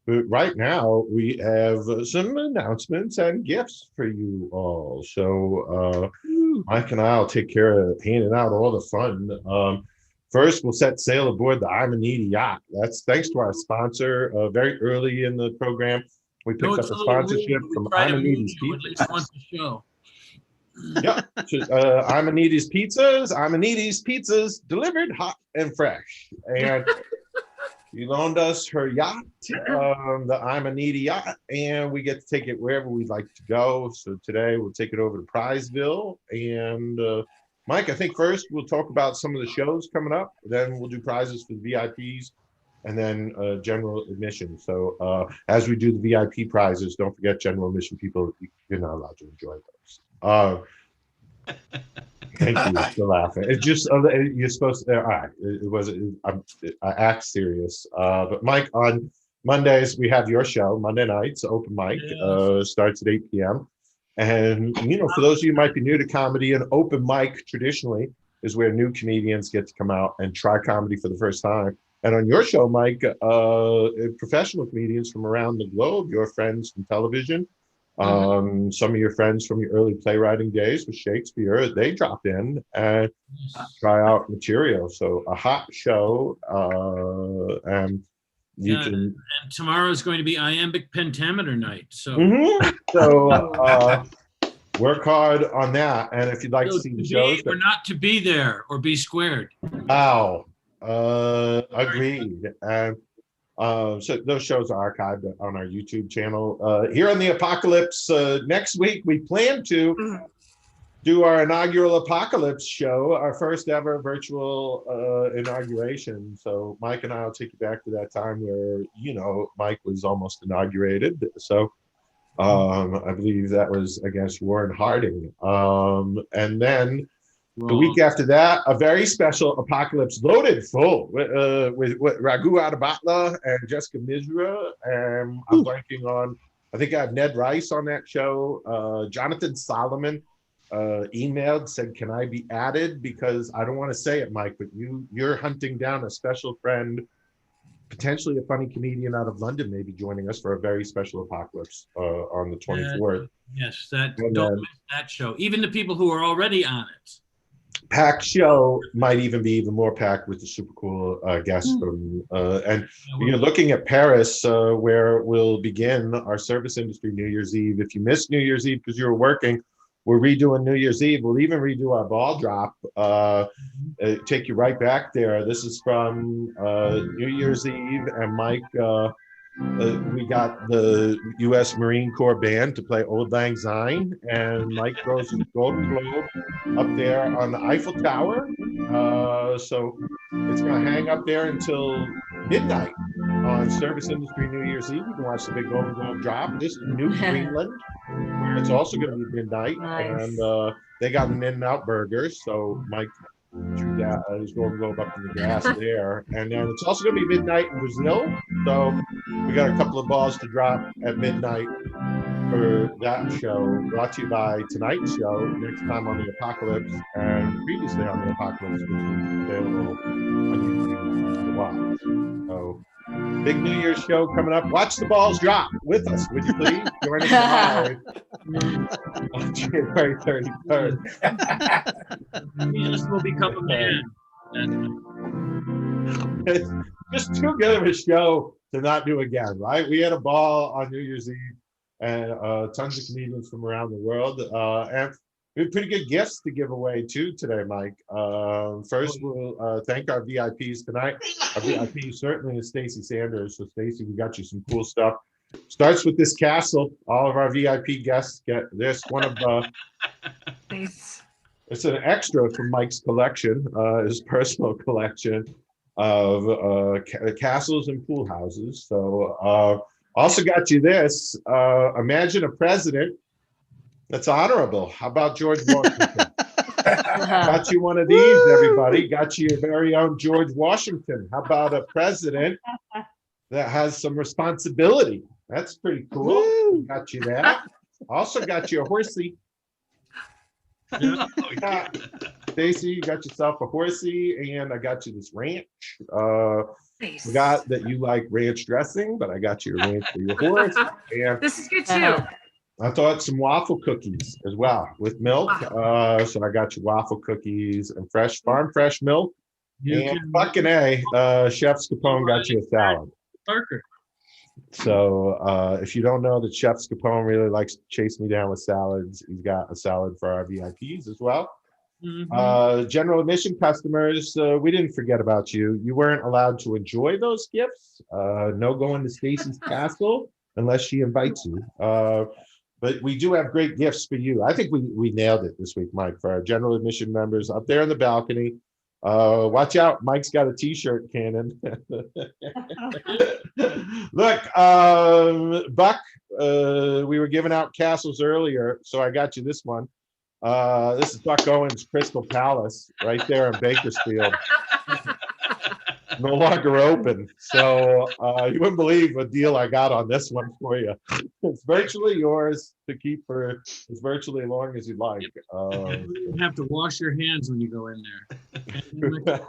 But right now, we have some announcements and gifts for you all. So Mike and I will take care of handing out all the fun. First, we'll set sail aboard the I'm a Needy yacht. That's thanks to our sponsor. Very early in the program, we picked up a sponsorship from I'm a Needy's Pizzas. Yep, I'm a Needy's Pizzas. I'm a Needy's Pizzas delivered hot and fresh. And she loaned us her yacht, the I'm a Needy yacht, and we get to take it wherever we'd like to go. So today we'll take it over to Prizeville. And Mike, I think first we'll talk about some of the shows coming up. Then we'll do prizes for the VIPs, and then general admission. So as we do the VIP prizes, don't forget general admission people, you're not allowed to enjoy those. Thank you for laughing. It's just you're supposed to. All right, I act serious. But Mike, on Mondays we have your show. Monday nights, open mic, starts at 8 p.m. And for those of you who might be new to comedy, an open mic traditionally is where new comedians get to come out and try comedy for the first time. And on your show, Mike, professional comedians from around the globe, your friends from television. Some of your friends from your early playwriting days with Shakespeare, they drop in and try out material. So a hot show, and you can. And tomorrow is going to be iambic pentameter night. So, work hard on that. And if you'd like to see the shows, or not to be there or be squared. Wow, agreed. And so those shows are archived on our YouTube channel. Here on the ApocaLips, next week we plan to do our inaugural ApocaLips show, our first ever virtual inauguration. So Mike and I will take you back to that time where Mike was almost inaugurated. So I believe that was against Warren Harding, and then. The week after that, a very special ApocaLips loaded full with Raghu Adabatla and Jessica Mizra. And I'm blanking on, I think I have Ned Rice on that show. Jonathan Solomon emailed, said, can I be added? Because I don't want to say it, Mike, but you're hunting down a special friend, potentially a funny comedian out of London, maybe joining us for a very special ApocaLips on the 24th. Yes, don't miss that show. Even the people who are already on it. packed show. Might even be even more packed with the super cool guests from and you're looking at Paris, where we'll begin our service industry New Year's Eve. If you missed New Year's Eve because you were working, we're redoing New Year's Eve. We'll even redo our ball drop. Take you right back there. This is from New Year's Eve, and Mike. We got the U.S. Marine Corps band to play Old Lang Syne, and Mike throws his Golden Globe up there on the Eiffel Tower. So it's going to hang up there until midnight on Service Industry New Year's Eve. You can watch the big Golden Globe drop. This is New Greenland. It's also going to be midnight, Nice. and they got an In-N-Out burger. So Mike drew that his Golden Globe up in the grass there, and then it's also going to be midnight in Brazil. So we got a couple of balls to drop at midnight for that show. Brought to you by tonight's show. Next time on the ApocaLips, and previously on the ApocaLips, which is available on YouTube to watch. So big New Year's show coming up. Watch the balls drop with us, would you please? Join us live on January 33rd. Yes, will become a man. It's just too good of a show to not do again, right? We had a ball on New Year's Eve, and tons of comedians from around the world, and we have pretty good gifts to give away too today, Mike. First, we'll thank our VIPs tonight. Our VIP certainly is Stacy Sanders. So Stacy, we got you some cool stuff. Starts with this castle. All of our VIP guests get this. One of Nice. it's an extra from Mike's collection, his personal collection of castles and pool houses. So also got you this. Imagine a president that's honorable. How about George Washington? Got you one of these, everybody. Got you your very own George Washington. How about a president that has some responsibility? That's pretty cool. Got you that. Also got you a horsey. Stacy, you got yourself a horsey, and I got you this ranch. Nice. Forgot that you like ranch dressing, but I got you a ranch for your horse. And This is good too. I thought some waffle cookies as well with milk. So I got you waffle cookies and farm fresh milk. And fucking A, Chef Scapone got you a salad. Parker. So if you don't know that Chef Scapone really likes to chase me down with salads, he's got a salad for our VIPs as well. General admission customers, we didn't forget about you. You weren't allowed to enjoy those gifts. No going to Stacy's Castle unless she invites you. But we do have great gifts for you. I think we nailed it this week, Mike, for our general admission members up there in the balcony. Watch out, Mike's got a t-shirt cannon. Look, Buck, we were giving out castles earlier, so I got you this one. This is Buck Owens' Crystal Palace right there in Bakersfield. No longer open. So you wouldn't believe a deal I got on this one for you. It's virtually yours to keep for as virtually long as you'd like. You have to wash your hands when you go in there.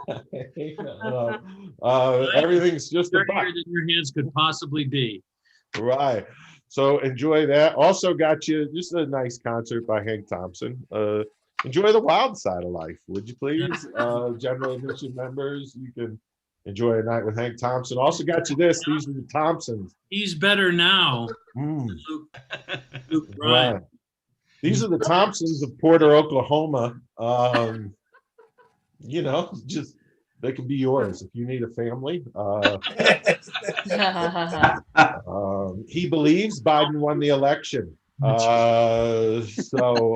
Everything's just a buck. Than your hands could possibly be. Right. So enjoy that. Also got you just a nice concert by Hank Thompson. Enjoy the wild side of life, would you please? General admission members, you can enjoy a night with Hank Thompson. Also got you this. These are the Thompsons. He's better now. Luke Bryan. Right. These are the Thompsons of Porter, Oklahoma. You know, just they can be yours if you need a family. He believes Biden won the election. So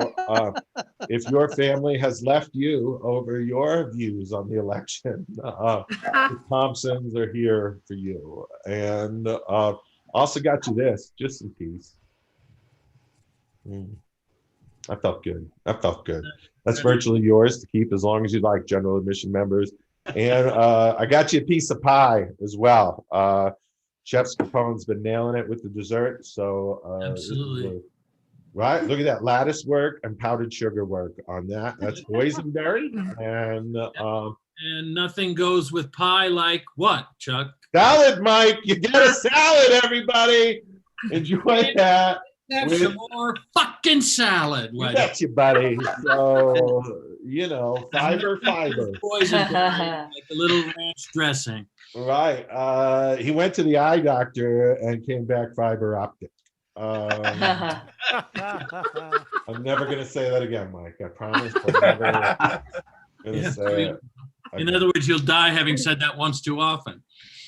if your family has left you over your views on the election, the Thompsons are here for you. And also got you this, just in peace. I felt good. That's virtually yours to keep as long as you like, general admission members. And I got you a piece of pie as well. Chef Scapone's been nailing it with the dessert. So absolutely. Right, look at that lattice work and powdered sugar work on that. That's boysenberry, and nothing goes with pie like what, Chuck? Salad, Mike. You get a salad, everybody. Enjoy that. Have some more fucking salad. You why don't bet you, buddy. So, you know, fiber. Poison like a little ranch dressing. Right. He went to the eye doctor and came back fiber optic. I'm never going to say that again, Mike. I promise. I'm never going to say it. In other words, you'll die having said that once too often.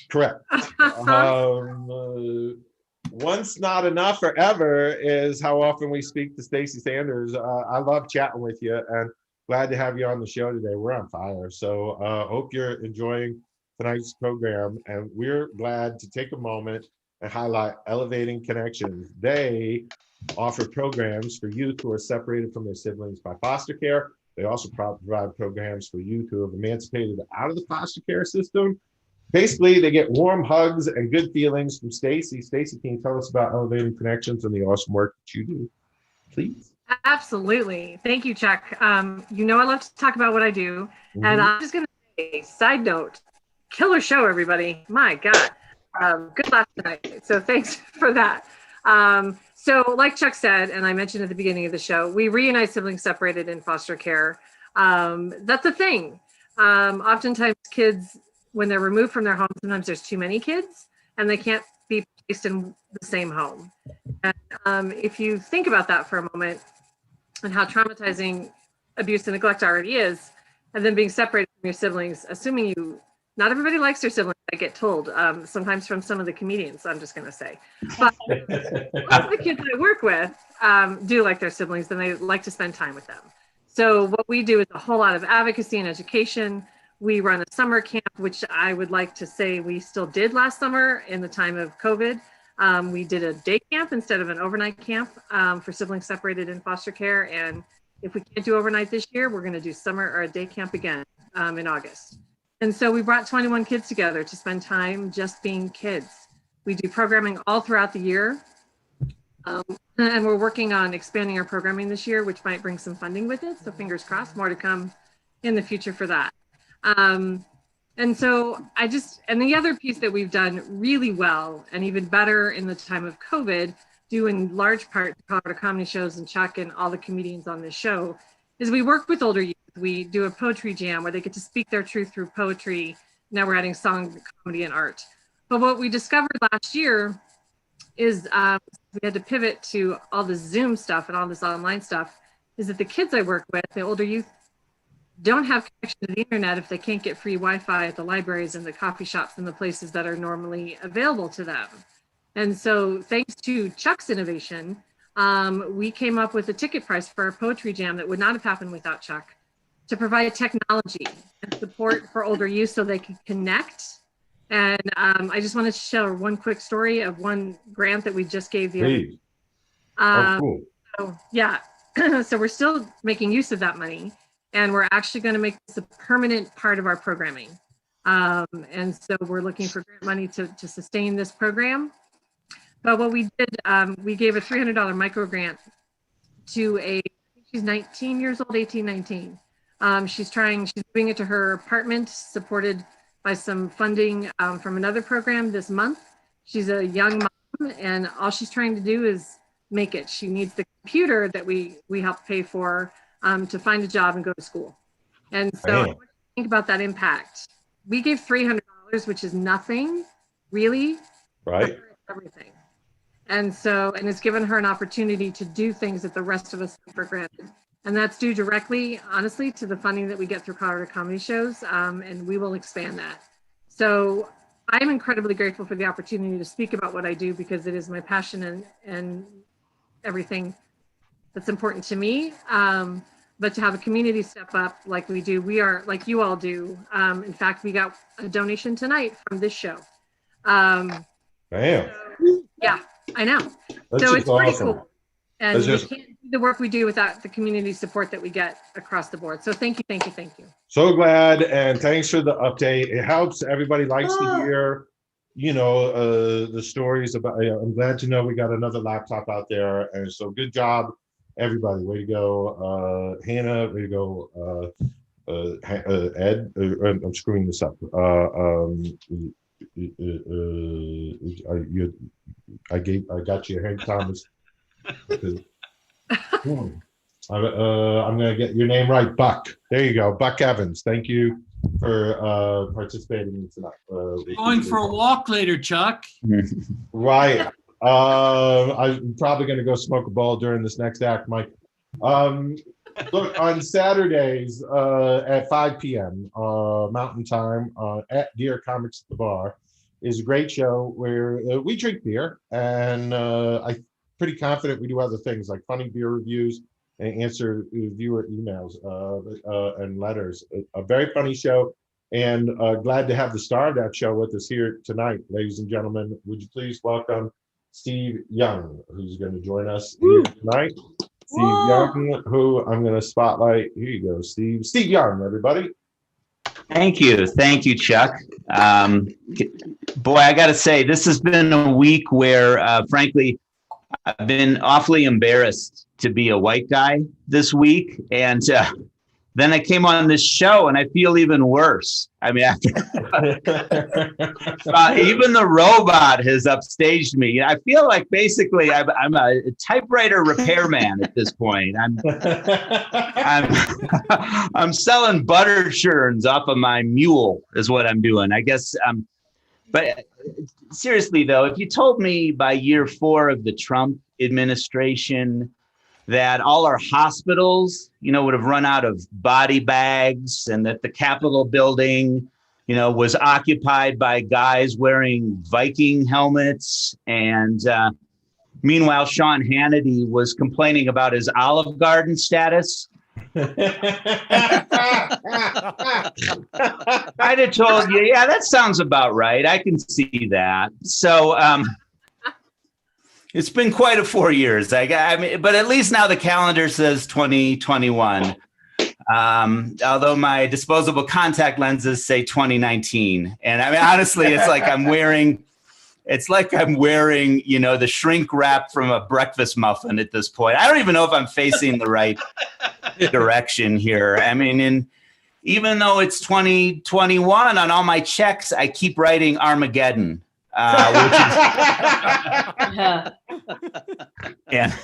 Correct. Once not enough forever is how often we speak to Stacey Sanders. I love chatting with you and glad to have you on the show today. We're on fire. So hope you're enjoying tonight's program. And we're glad to take a moment and highlight Elevating Connections. They offer programs for youth who are separated from their siblings by foster care. They also provide programs for youth who have emancipated out of the foster care system. Basically, they get warm hugs and good feelings from Stacey. Stacey, can you tell us about Elevating Connections and the awesome work that you do, please? Absolutely. Thank you, Chuck. You know I love to talk about what I do. And I'm just going to say, side note, killer show, everybody. My God. Good laugh tonight. So thanks for that. So like Chuck said, and I mentioned at the beginning of the show, we reunite siblings separated in foster care. That's a thing. Oftentimes kids, when they're removed from their home, sometimes there's too many kids and they can't be placed in the same home. And if you think about that for a moment and how traumatizing abuse and neglect already is, and then being separated from your siblings, assuming not everybody likes their siblings, I get told, sometimes from some of the comedians, I'm just gonna say. But most of the kids I work with do like their siblings and they like to spend time with them. So what we do is a whole lot of advocacy and education. We run a summer camp, which I would like to say we still did last summer in the time of COVID. We did a day camp instead of an overnight camp for siblings separated in foster care. And if we can't do overnight this year, we're gonna do summer or a day camp again in August. And so we brought 21 kids together to spend time just being kids. We do programming all throughout the year. And we're working on expanding our programming this year, which might bring some funding with it. So fingers crossed, more to come in the future for that. And so and the other piece that we've done really well and even better in the time of COVID, due in large part to Colorado Comedy Shows and Chuck and all the comedians on this show, is we work with older youth. We do a poetry jam where they get to speak their truth through poetry. Now we're adding song, comedy, and art. But what we discovered last year is we had to pivot to all the Zoom stuff and all this online stuff, is that the kids I work with, the older youth, don't have connection to the internet if they can't get free Wi-Fi at the libraries and the coffee shops and the places that are normally available to them. And so thanks to Chuck's innovation, we came up with a ticket price for a poetry jam that would not have happened without Chuck, to provide technology and support for older youth so they can connect. And I just wanted to share one quick story of one grant that we just gave the Please. Cool. So, yeah, so we're still making use of that money and we're actually gonna make this a permanent part of our programming. And so we're looking for grant money to sustain this program. But what we did, we gave a $300 micro grant to she's 19 years old, 18, 19. She's doing it to her apartment, supported by some funding from another program this month. She's a young mom and all she's trying to do is make it. She needs the computer that we help pay for to find a job and go to school. And so I want you to think about that impact. We gave $300, which is nothing really, right? Everything. And so, and it's given her an opportunity to do things that the rest of us take for granted. And that's due directly, honestly, to the funding that we get through Colorado Comedy Shows, and we will expand that. So I'm incredibly grateful for the opportunity to speak about what I do because it is my passion and everything that's important to me. But to have a community step up like we do, we are, like you all do. In fact, we got a donation tonight from this show. Damn. So, yeah, I know. That's so it's pretty awesome. cool. And we can't do the work we do without the community support that we get across the board. So thank you, thank you, thank you. So glad, and thanks for the update. It helps. Everybody likes to hear, the stories about. I'm glad to know we got another laptop out there, and so good job, everybody. Way to go, Hannah. Way to go, Ed. I'm screwing this up. I got you, Hank Thomas. I'm going to get your name right, Buck. There you go, Buck Evans. Thank you for participating tonight. Going for a walk later, Chuck. Right. I'm probably going to go smoke a bowl during this next act, Mike. Look, on Saturdays at 5 p.m. Mountain Time at Deer Comics at the Bar is a great show where we drink beer, and I'm pretty confident we do other things like funny beer reviews and answer viewer emails and letters. A very funny show, and glad to have the star of that show with us here tonight. Ladies and gentlemen, would you please welcome Steve Young, who's going to join us here tonight. Steve Young, who I'm going to spotlight. Here you go, Steve. Steve Young, everybody. Thank you, Chuck. Boy, I got to say, this has been a week where, frankly, I've been awfully embarrassed to be a white guy this week. And then I came on this show and I feel even worse. I mean, even the robot has upstaged me. I feel like basically I'm a typewriter repairman at this point. I'm selling butter churns off of my mule is what I'm doing, I guess. But seriously, though, if you told me by year 4 of the Trump administration that all our hospitals, would have run out of body bags, and that the Capitol building, was occupied by guys wearing Viking helmets, and meanwhile, Sean Hannity was complaining about his Olive Garden status, I'd have told you, yeah, that sounds about right. I can see that. So, it's been quite a 4 years. I mean, but at least now the calendar says 2021. Although my disposable contact lenses say 2019. And I mean, honestly, it's like I'm wearing, the shrink wrap from a breakfast muffin at this point. I don't even know if I'm facing the right direction here. I mean, even though it's 2021 on all my checks, I keep writing Armageddon. Yeah,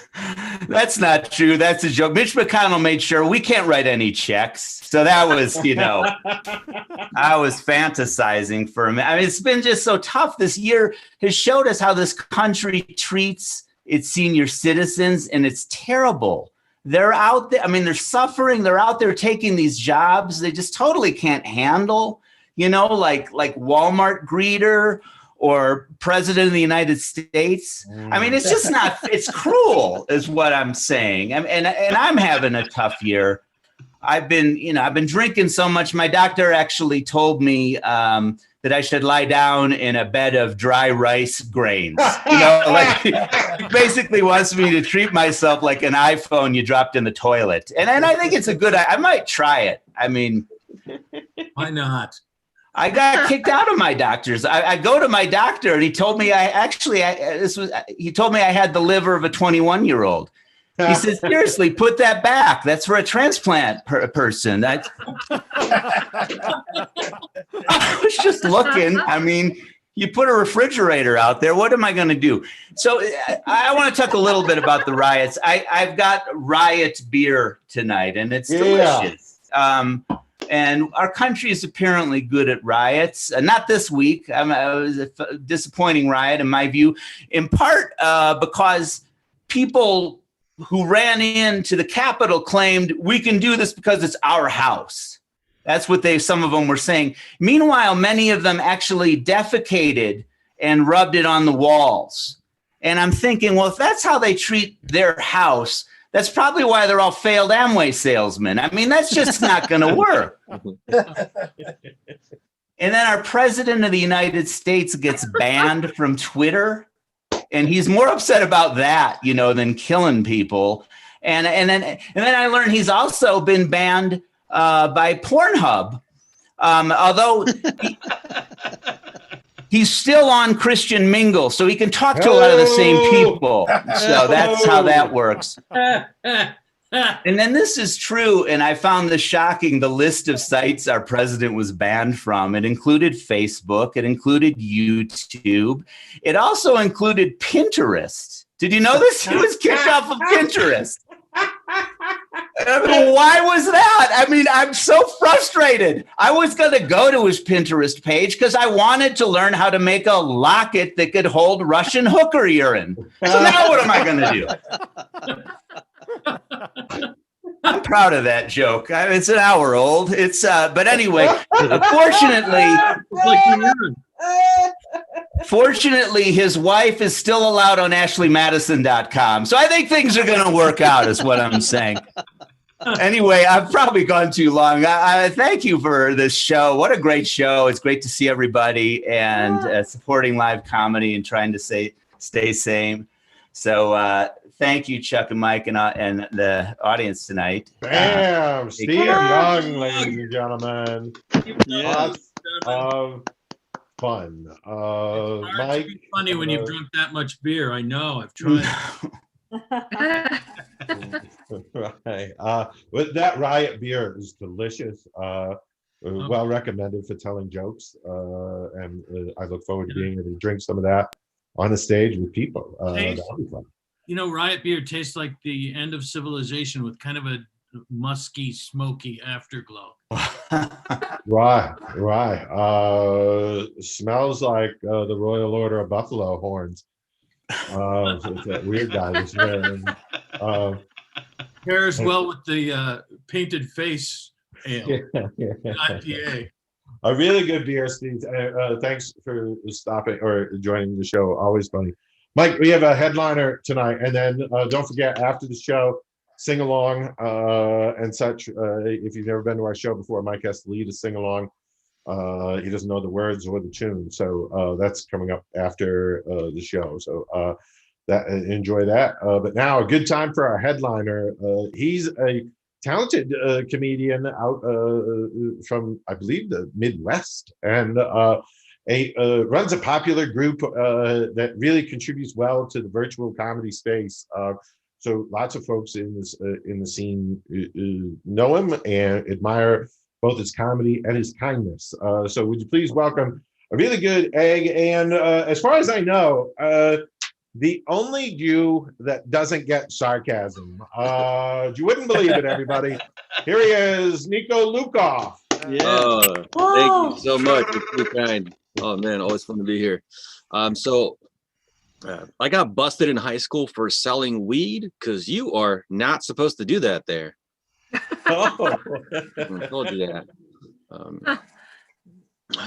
that's not true. That's a joke. Mitch McConnell made sure we can't write any checks. So that was, I was fantasizing for a minute. I mean, it's been just so tough. This year has showed us how this country treats its senior citizens, and it's terrible. They're out there. I mean, they're suffering. They're out there taking these jobs they just totally can't handle, like Walmart greeter or president of the United States. I mean, it's just not, it's cruel is what I'm saying. And I'm having a tough year. I've been drinking so much. My doctor actually told me that I should lie down in a bed of dry rice grains. Like he basically wants me to treat myself like an iPhone you dropped in the toilet. And I think it's I might try it. I mean, why not? I got kicked out of my doctor's. I go to my doctor and he told me he told me I had the liver of a 21-year-old. He said, seriously, put that back. That's for a transplant person. I was just looking. I mean, you put a refrigerator out there. What am I going to do? So I want to talk a little bit about the riots. I've got riot beer tonight, and it's delicious. And our country is apparently good at riots. Not this week. It was a disappointing riot, in my view, in part because people who ran into the Capitol claimed we can do this because it's our house. That's what some of them were saying. Meanwhile, many of them actually defecated and rubbed it on the walls. And I'm thinking, well, if that's how they treat their house, that's probably why they're all failed Amway salesmen. I mean, that's just not going to work. And then our president of the United States gets banned from Twitter. And he's more upset about that, than killing people. And then I learned he's also been banned by Pornhub, although he's still on Christian Mingle, so he can talk to a lot of the same people. So that's how that works. And then this is true, and I found this shocking, the list of sites our president was banned from. It included Facebook, it included YouTube, it also included Pinterest. Did you know this? He was kicked off of Pinterest. I mean, why was that? I mean, I'm so frustrated. I was going to go to his Pinterest page because I wanted to learn how to make a locket that could hold Russian hooker urine. So now what am I going to do? I'm proud of that joke. It's an hour old. It's but anyway, fortunately, his wife is still allowed on AshleyMadison.com. So I think things are going to work out, is what I'm saying. Anyway, I've probably gone too long. I thank you for this show. What a great show. It's great to see everybody and supporting live comedy and trying to stay sane. So thank you, Chuck and Mike and the audience tonight. Bam! Steve Young, ladies and gentlemen. Lots of fun. Mike, it's funny when you've drunk that much beer. I know. I've tried. Right. With that Riot beer is delicious. Well recommended for telling jokes. And I look forward to being able to drink some of that on the stage with people. That'll be fun. You know, Riot beer tastes like the end of civilization with kind of a musky, smoky afterglow. Right. Smells like the Royal Order of Buffalo horns. It's that weird guy was wearing. Pairs well with the painted face ale. IPA. A really good beer, Steve. Thanks for stopping or joining the show. Always funny. Mike, we have a headliner tonight, and then don't forget, after the show, sing along and such. If you've never been to our show before, Mike has to lead a sing along. He doesn't know the words or the tune, so that's coming up after the show. So enjoy that. But now, a good time for our headliner. He's a talented comedian out from, I believe, the Midwest, and runs a popular group that really contributes well to the virtual comedy space. So lots of folks in the scene know him and admire both his comedy and his kindness. So would you please welcome a really good egg, and as far as I know, the only Jew that doesn't get sarcasm. You wouldn't believe it, everybody. Here he is, Nico Lukoff. Yeah. Thank you so much. It's too kind. Oh man, always fun to be here. I got busted in high school for selling weed because you are not supposed to do that there. Oh. I told you that.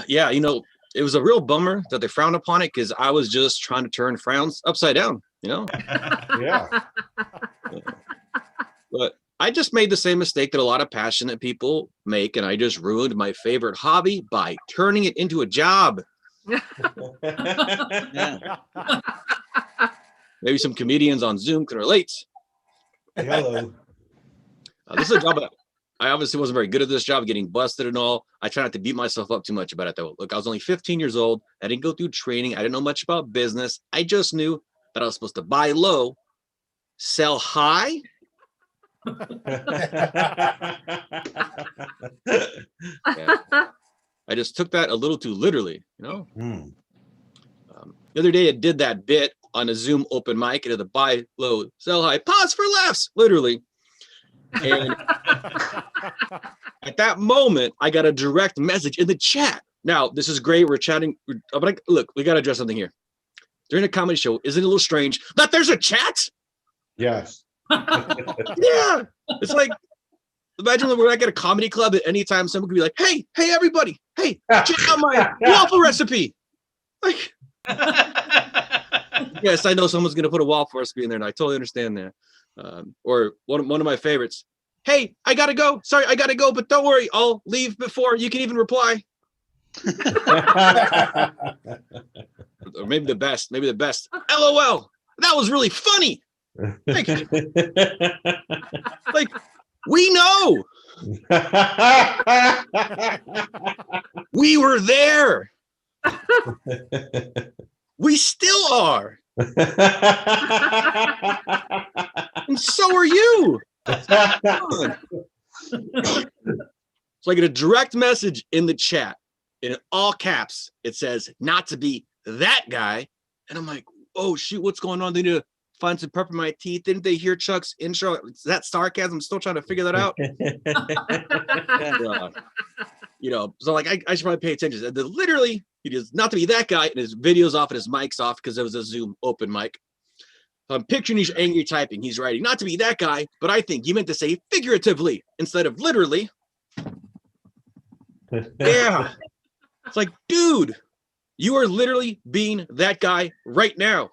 Yeah, you know, it was a real bummer that they frowned upon it because I was just trying to turn frowns upside down, you know? Yeah. But I just made the same mistake that a lot of passionate people make, and I just ruined my favorite hobby by turning it into a job. Yeah. Maybe some comedians on Zoom can relate. Hello. This is a job that I obviously wasn't very good at this job, getting busted and all. I try not to beat myself up too much about it, though. Look, I was only 15 years old. I didn't go through training. I didn't know much about business. I just knew that I was supposed to buy low, sell high. Yeah. I just took that a little too literally, you know? The other day I did that bit on a Zoom open mic and the buy low, sell high, pause for laughs, literally. And at that moment, I got a direct message in the chat. Now, this is great. We're chatting. But look, we got to address something here. During a comedy show, isn't it a little strange that there's a chat? Yes. Yeah. It's like, imagine when we're like at a comedy club at any time, someone could be like, hey, everybody. Hey, check out my waffle recipe. Like, yes, I know someone's going to put a waffle recipe in there, and I totally understand that. Or one of my favorites. Hey, I got to go. Sorry, I got to go, but don't worry. I'll leave before you can even reply. Or maybe the best. LOL. That was really funny. Like, we know. We were there. We still are. And so are you. So I get a direct message in the chat in all caps. It says, not to be that guy. And I'm like, oh, shoot, what's going on? They need to find some pepper in my teeth. Didn't they hear Chuck's intro? Is that sarcasm? I'm still trying to figure that out. So like, I should probably pay attention. And then literally, he does not to be that guy, and his video's off and his mic's off because there was a Zoom open mic. I'm picturing he's angry typing. He's writing, not to be that guy, but I think you meant to say figuratively instead of literally. Yeah. It's like, dude, you are literally being that guy right now.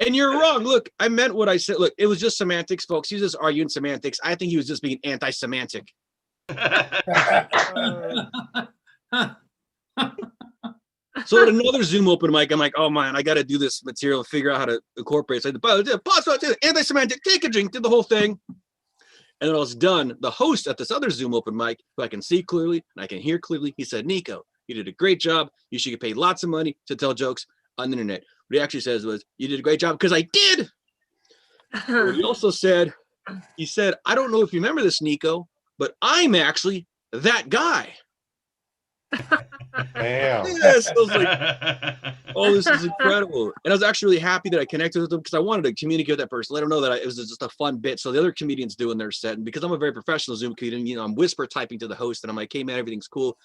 And you're wrong. Look, I meant what I said. Look, it was just semantics, folks. He was just arguing semantics. I think he was just being anti-semantic. So at another Zoom open mic, I'm like, oh man, I got to do this material and figure out how to incorporate. So I did anti-semantic, take a drink, did the whole thing. And then I was done. The host at this other Zoom open mic, who I can see clearly and I can hear clearly, he said, Nico, you did a great job. You should get paid lots of money to tell jokes on the internet. What he actually says was, you did a great job because I did. He also said, I don't know if you remember this, Nico, but I'm actually that guy. Damn. Yes, I was like, oh, this is incredible. And I was actually really happy that I connected with them because I wanted to communicate with that person, let them know that it was just a fun bit. So the other comedians doing their set, and because I'm a very professional Zoom comedian, I'm whisper typing to the host, and I'm like, hey man, everything's cool.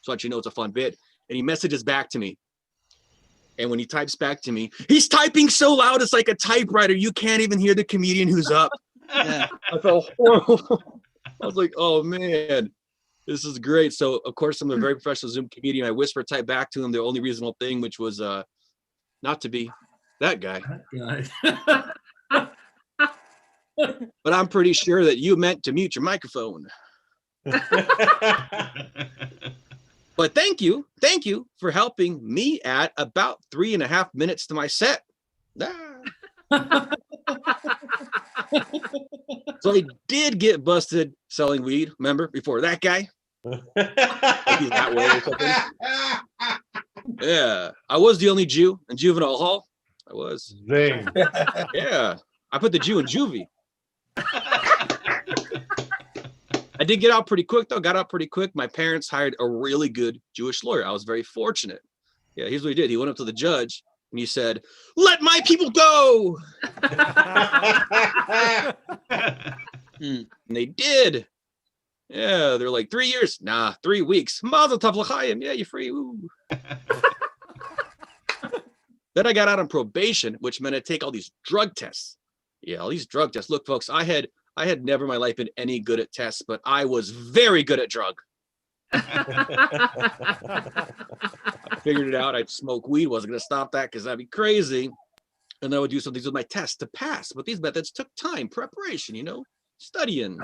So I want you to know it's a fun bit. And he messages back to me. And when he types back to me, he's typing so loud, it's like a typewriter. You can't even hear the comedian who's up. Yeah. I felt horrible. I was like, oh man. This is great. So, of course, I'm a very professional Zoom comedian. I whisper type back to him the only reasonable thing, which was not to be that guy. But I'm pretty sure that you meant to mute your microphone. But thank you for helping me add about 3.5 minutes to my set. So I did get busted selling weed, remember, before that guy. Maybe that way or something. Yeah, I was the only Jew in juvenile hall. I was. Zing. Yeah, I put the Jew in juvie. I did get out pretty quick, though. Got out pretty quick. My parents hired a really good Jewish lawyer. I was very fortunate. Yeah, here's what he did. He went up to the judge and he said, "Let my people go." And they did. Yeah, they're like 3 years. Nah, 3 weeks. Mazel tov l'chaim. Yeah, you're free. Woo. Then I got out on probation, which meant I'd take all these drug tests. Yeah, all these drug tests. Look, folks, I had never in my life been any good at tests, but I was very good at drug. I figured it out. I'd smoke weed. Wasn't going to stop that because that'd be crazy. And then I would do some things with my tests to pass. But these methods took time, preparation, studying.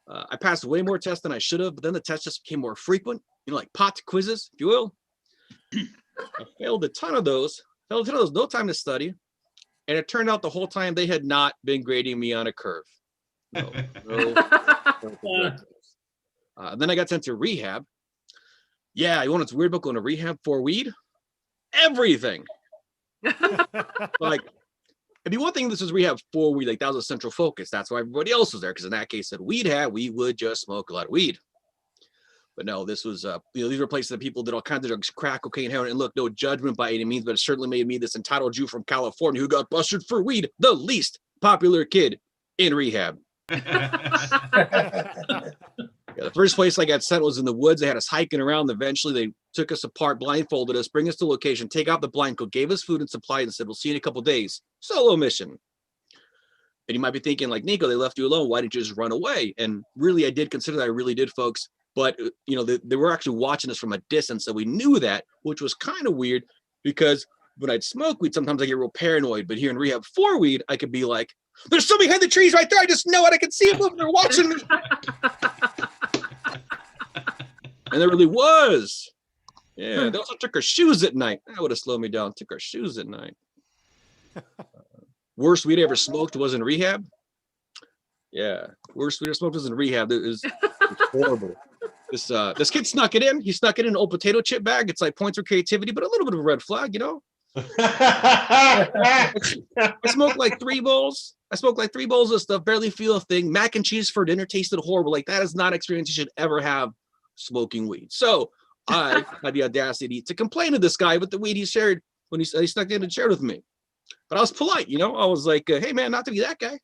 I passed way more tests than I should have, but then the tests just became more frequent, like pot quizzes, if you will. I failed a ton of those, no time to study. And it turned out the whole time they had not been grading me on a curve. No. Then I got sent to rehab. Yeah, you know what's weird about going to rehab for weed? Everything. Like, it'd be one thing if this was rehab for weed, like that was a central focus. That's why everybody else was there, because in that case, at weed had, we would just smoke a lot of weed. But no, this was, these were places that people did all kinds of drugs, crack, cocaine, heroin. And look, no judgment by any means, but it certainly made me this entitled Jew from California who got busted for weed, the least popular kid in rehab. Yeah, the first place I got sent was in the woods. They had us hiking around. Eventually, they took us apart, blindfolded us, bring us to location, take out the blindfold, gave us food and supplies, and said, "We'll see you in a couple of days." Solo mission. And you might be thinking, like, Nico, they left you alone. Why didn't you just run away? And really, I did consider that. I really did, folks. But, they were actually watching us from a distance. So we knew that, which was kind of weird because when I'd smoke weed, sometimes I get real paranoid. But here in rehab for weed, I could be like, "There's somebody behind the trees right there. I just know it. I can see it moving. They're watching me." And there really was. Yeah, they also took our shoes at night. That would have slowed me down. Took our shoes at night. Worst weed I ever smoked was in rehab. Yeah, worst weed I smoked was in rehab. It was horrible. This kid snuck it in. He snuck it in an old potato chip bag. It's like points for creativity, but a little bit of a red flag, I smoked like 3 bowls. I smoked like 3 bowls of stuff, barely feel a thing. Mac and cheese for dinner tasted horrible. Like, that is not an experience you should ever have smoking weed. So I had the audacity to complain to this guy with the weed he shared when he snuck in and shared with me. But I was polite, you know. I was like, hey, man, not to be that guy.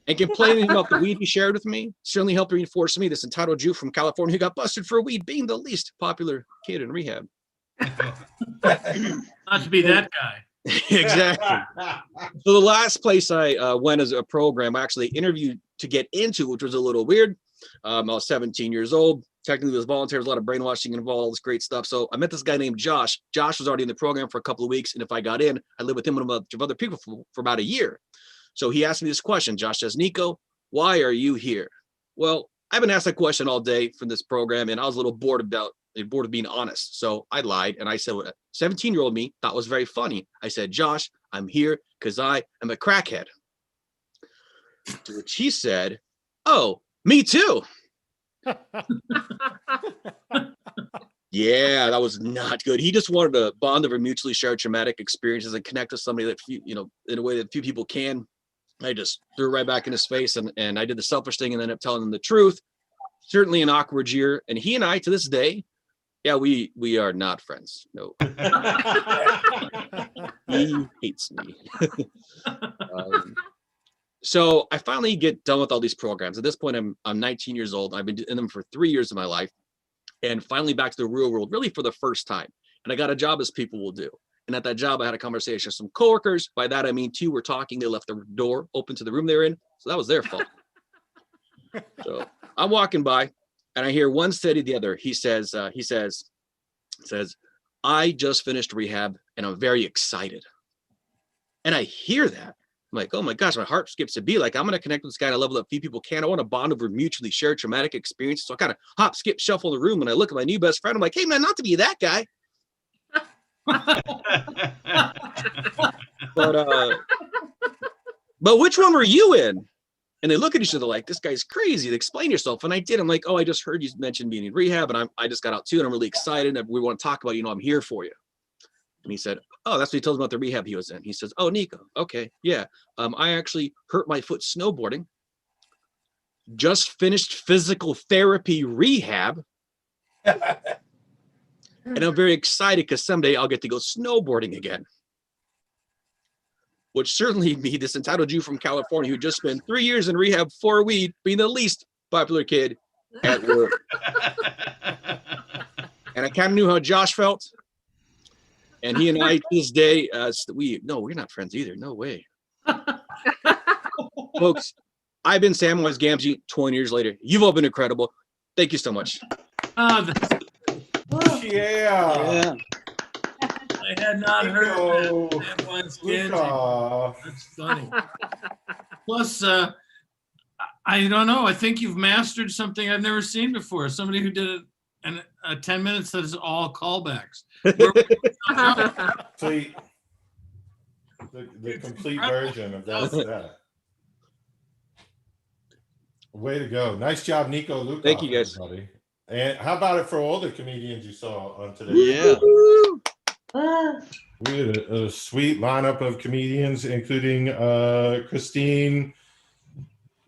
And complaining about the weed he shared with me certainly helped reinforce me, this entitled Jew from California who got busted for weed, being the least popular kid in rehab. Not to be that guy. Exactly. So the last place I went as a program, I actually interviewed to get into, which was a little weird. I was 17 years old. Technically, it was voluntary. There's a lot of brainwashing involved, all this great stuff. So I met this guy named Josh. Josh was already in the program for a couple of weeks. And if I got in, I lived with him and a bunch of other people for about a year. So he asked me this question. Josh says, Nico, why are you here? Well, I've been asked that question all day from this program, and I was a little bored of being honest. So I lied, and I said what a 17-year-old me thought was very funny. I said, Josh, I'm here because I am a crackhead. To which he said, oh, me too. Yeah, that was not good. He just wanted a bond over mutually shared traumatic experiences and connect with somebody that, in a way that few people can. I just threw it right back in his face, and I did the selfish thing and ended up telling him the truth. Certainly an awkward year. And he and I, to this day, yeah, we are not friends. No. He hates me. So I finally get done with all these programs. At this point, I'm 19 years old. I've been in them for 3 years of my life, and finally back to the real world, really for the first time. And I got a job, as people will do. And at that job, I had a conversation with some coworkers. By that, I mean 2 were talking. They left the door open to the room they were in. So that was their fault. So I'm walking by, and I hear one say to the other. He says, I just finished rehab, and I'm very excited. And I hear that. I'm like, oh my gosh, my heart skips a beat. Like, I'm going to connect with this guy at a level that few people can. I want to bond over mutually shared traumatic experiences. So I kind of hop, skip, shuffle in the room, and I look at my new best friend. I'm like, hey man, not to be that guy. But which one were you in? And they look at each other like, this guy's crazy. Explain yourself. And I did. I'm like, oh, I just heard you mention being in rehab, and I just got out too, and I'm really excited. And we want to talk about, I'm here for you. And he said, oh, that's what he told me about the rehab he was in. He says, oh, Nico, okay, yeah. I actually hurt my foot snowboarding. Just finished physical therapy rehab. And I'm very excited because someday I'll get to go snowboarding again. Which certainly me, this entitled Jew from California who just spent 3 years in rehab for weed, being the least popular kid at work. And I kind of knew how Josh felt. And he and I, to this day, we're not friends either. No way. Folks, I've been Samwise Gamgee 20 years later. You've all been incredible. Thank you so much. Yeah. I had not heard that once. That's funny. Plus, I don't know. I think you've mastered something I've never seen before. Somebody who did it in 10 minutes that is all callbacks. The complete version of that. Way to go. Nice job, Nico Lukoff. Thank you, guys. Everybody. And how about it for all the comedians you saw on today? Yeah. We had a sweet lineup of comedians, including Christine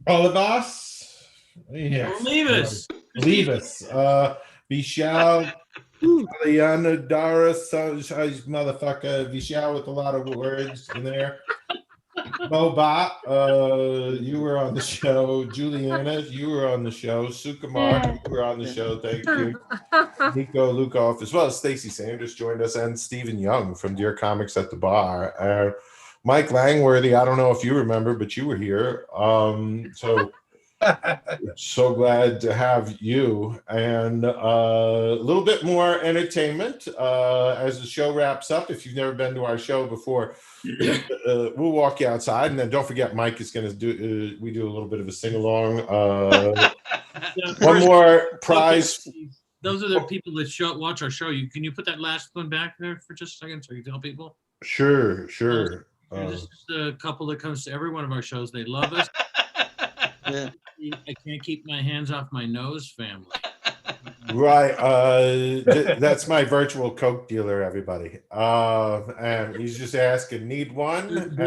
Olivas. Yes. Olivas. Vishal Kalyanasundaram, motherfucker. Vishal with a lot of words in there. Boba, you were on the show. Juliana, you were on the show. Sukumar, you were on the show. Thank you. Nico Lukoff, as well as Stacey Sanders joined us, and Stephen Young from Dear Comics at the Bar. Mike Langworthy, I don't know if you remember, but you were here. So glad to have you, and a little bit more entertainment as the show wraps up. If you've never been to our show before, we'll walk you outside, and then don't forget Mike is going to do we do a little bit of a sing-along. One more prize. Those are the people that watch our show. Can you put that last one back there for just a second so you tell people? Sure. This is a couple that comes to every one of our shows. They love us. I can't keep my hands off my nose family. Right. That's my virtual Coke dealer, everybody. And he's just asking, need one? And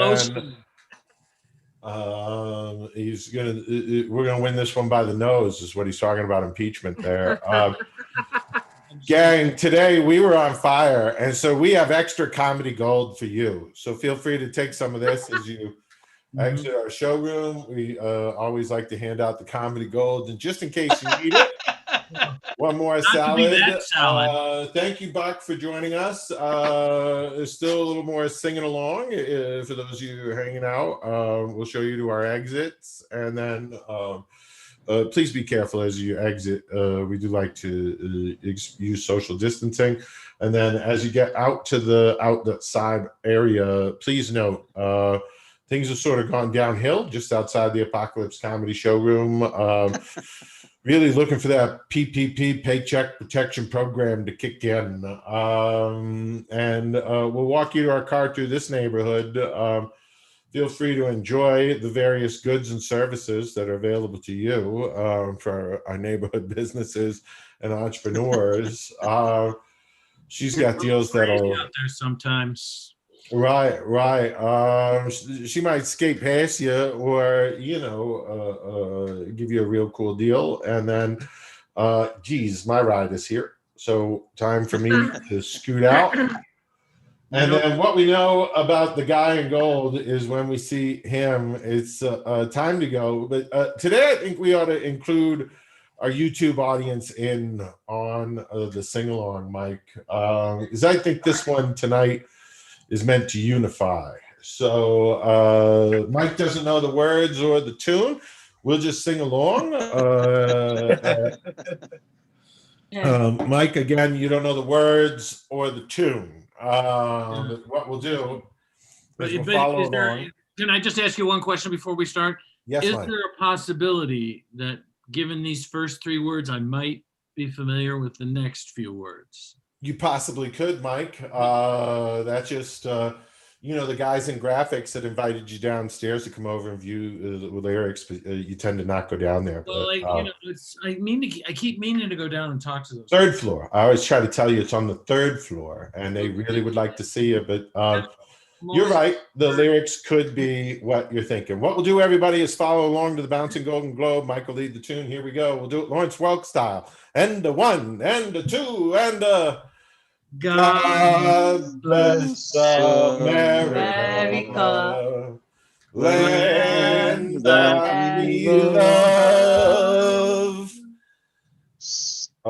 we're gonna win this one by the nose, is what he's talking about, impeachment there. Gang, today we were on fire, and so we have extra comedy gold for you. So feel free to take some of this as you exit our showroom. We always like to hand out the comedy gold, and just in case you need it, one more salad. Thank you, Buck, for joining us. There's still a little more singing along for those of you who are hanging out. We'll show you to our exits, and then please be careful as you exit. We do like to use social distancing. And then as you get out to the outside area, please note, things have sort of gone downhill just outside the ApocaLips Comedy Showroom. Really looking for that PPP, Paycheck Protection Program, to kick in. And we'll walk you to our car through this neighborhood. Feel free to enjoy the various goods and services that are available to you for our neighborhood businesses and entrepreneurs. She's got deals that'll out there sometimes. Right. She might skate past you, or give you a real cool deal, and then, geez, my ride is here, so time for me to scoot out. And then what we know about the guy in gold is when we see him, it's time to go. But today, I think we ought to include our YouTube audience in on the sing-along, Mike, because I think this one tonight is meant to unify. So Mike doesn't know the words or the tune. We'll just sing along. Mike, again, you don't know the words or the tune. What we'll do is we'll follow along. Can I just ask you one question before we start? Yes, is Mike. there a possibility that given these first three words, I might be familiar with the next few words? You possibly could, Mike. That's just, the guys in graphics that invited you downstairs to come over and view the lyrics, but you tend to not go down there. Well, but, I keep meaning to go down and talk to those. Third floor. I always try to tell you it's on the third floor, and they really would like to see you. But you're right. The lyrics could be what you're thinking. What we'll do, everybody, is follow along to the bouncing Golden Globe. Mike will lead the tune. Here we go. We'll do it Lawrence Welk style. And a one, and a two, and a God bless America, land that we love. Stand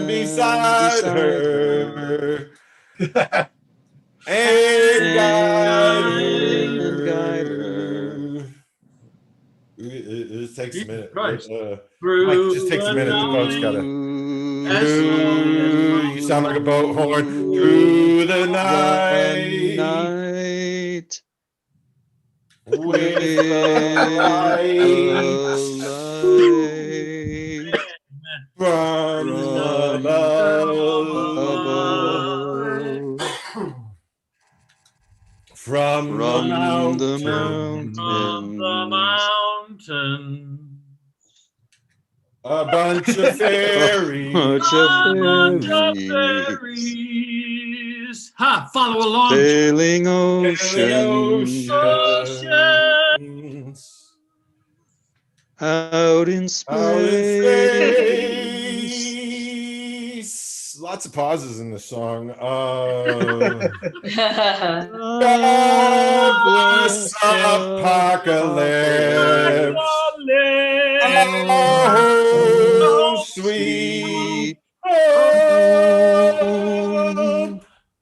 beside her and guide her. It takes a minute. Mike, just takes a minute. The boat's gotta. You sound like a boat horn. Through the night. With the light. From above. From the mountain. A bunch of fairies. Ha! Follow along. Sailing oceans. Out in space. Lots of pauses in the song. God bless ApocaLips. Oh, sweet home.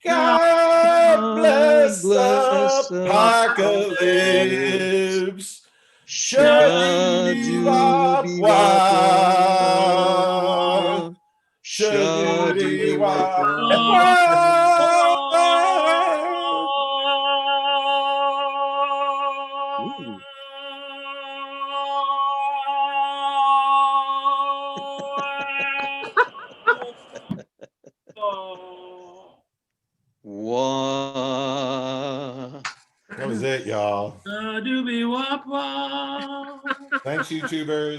God bless ApocaLips. Shadi-wah-wah. That was it, y'all. Doobie-wop-wop. Thanks, YouTubers.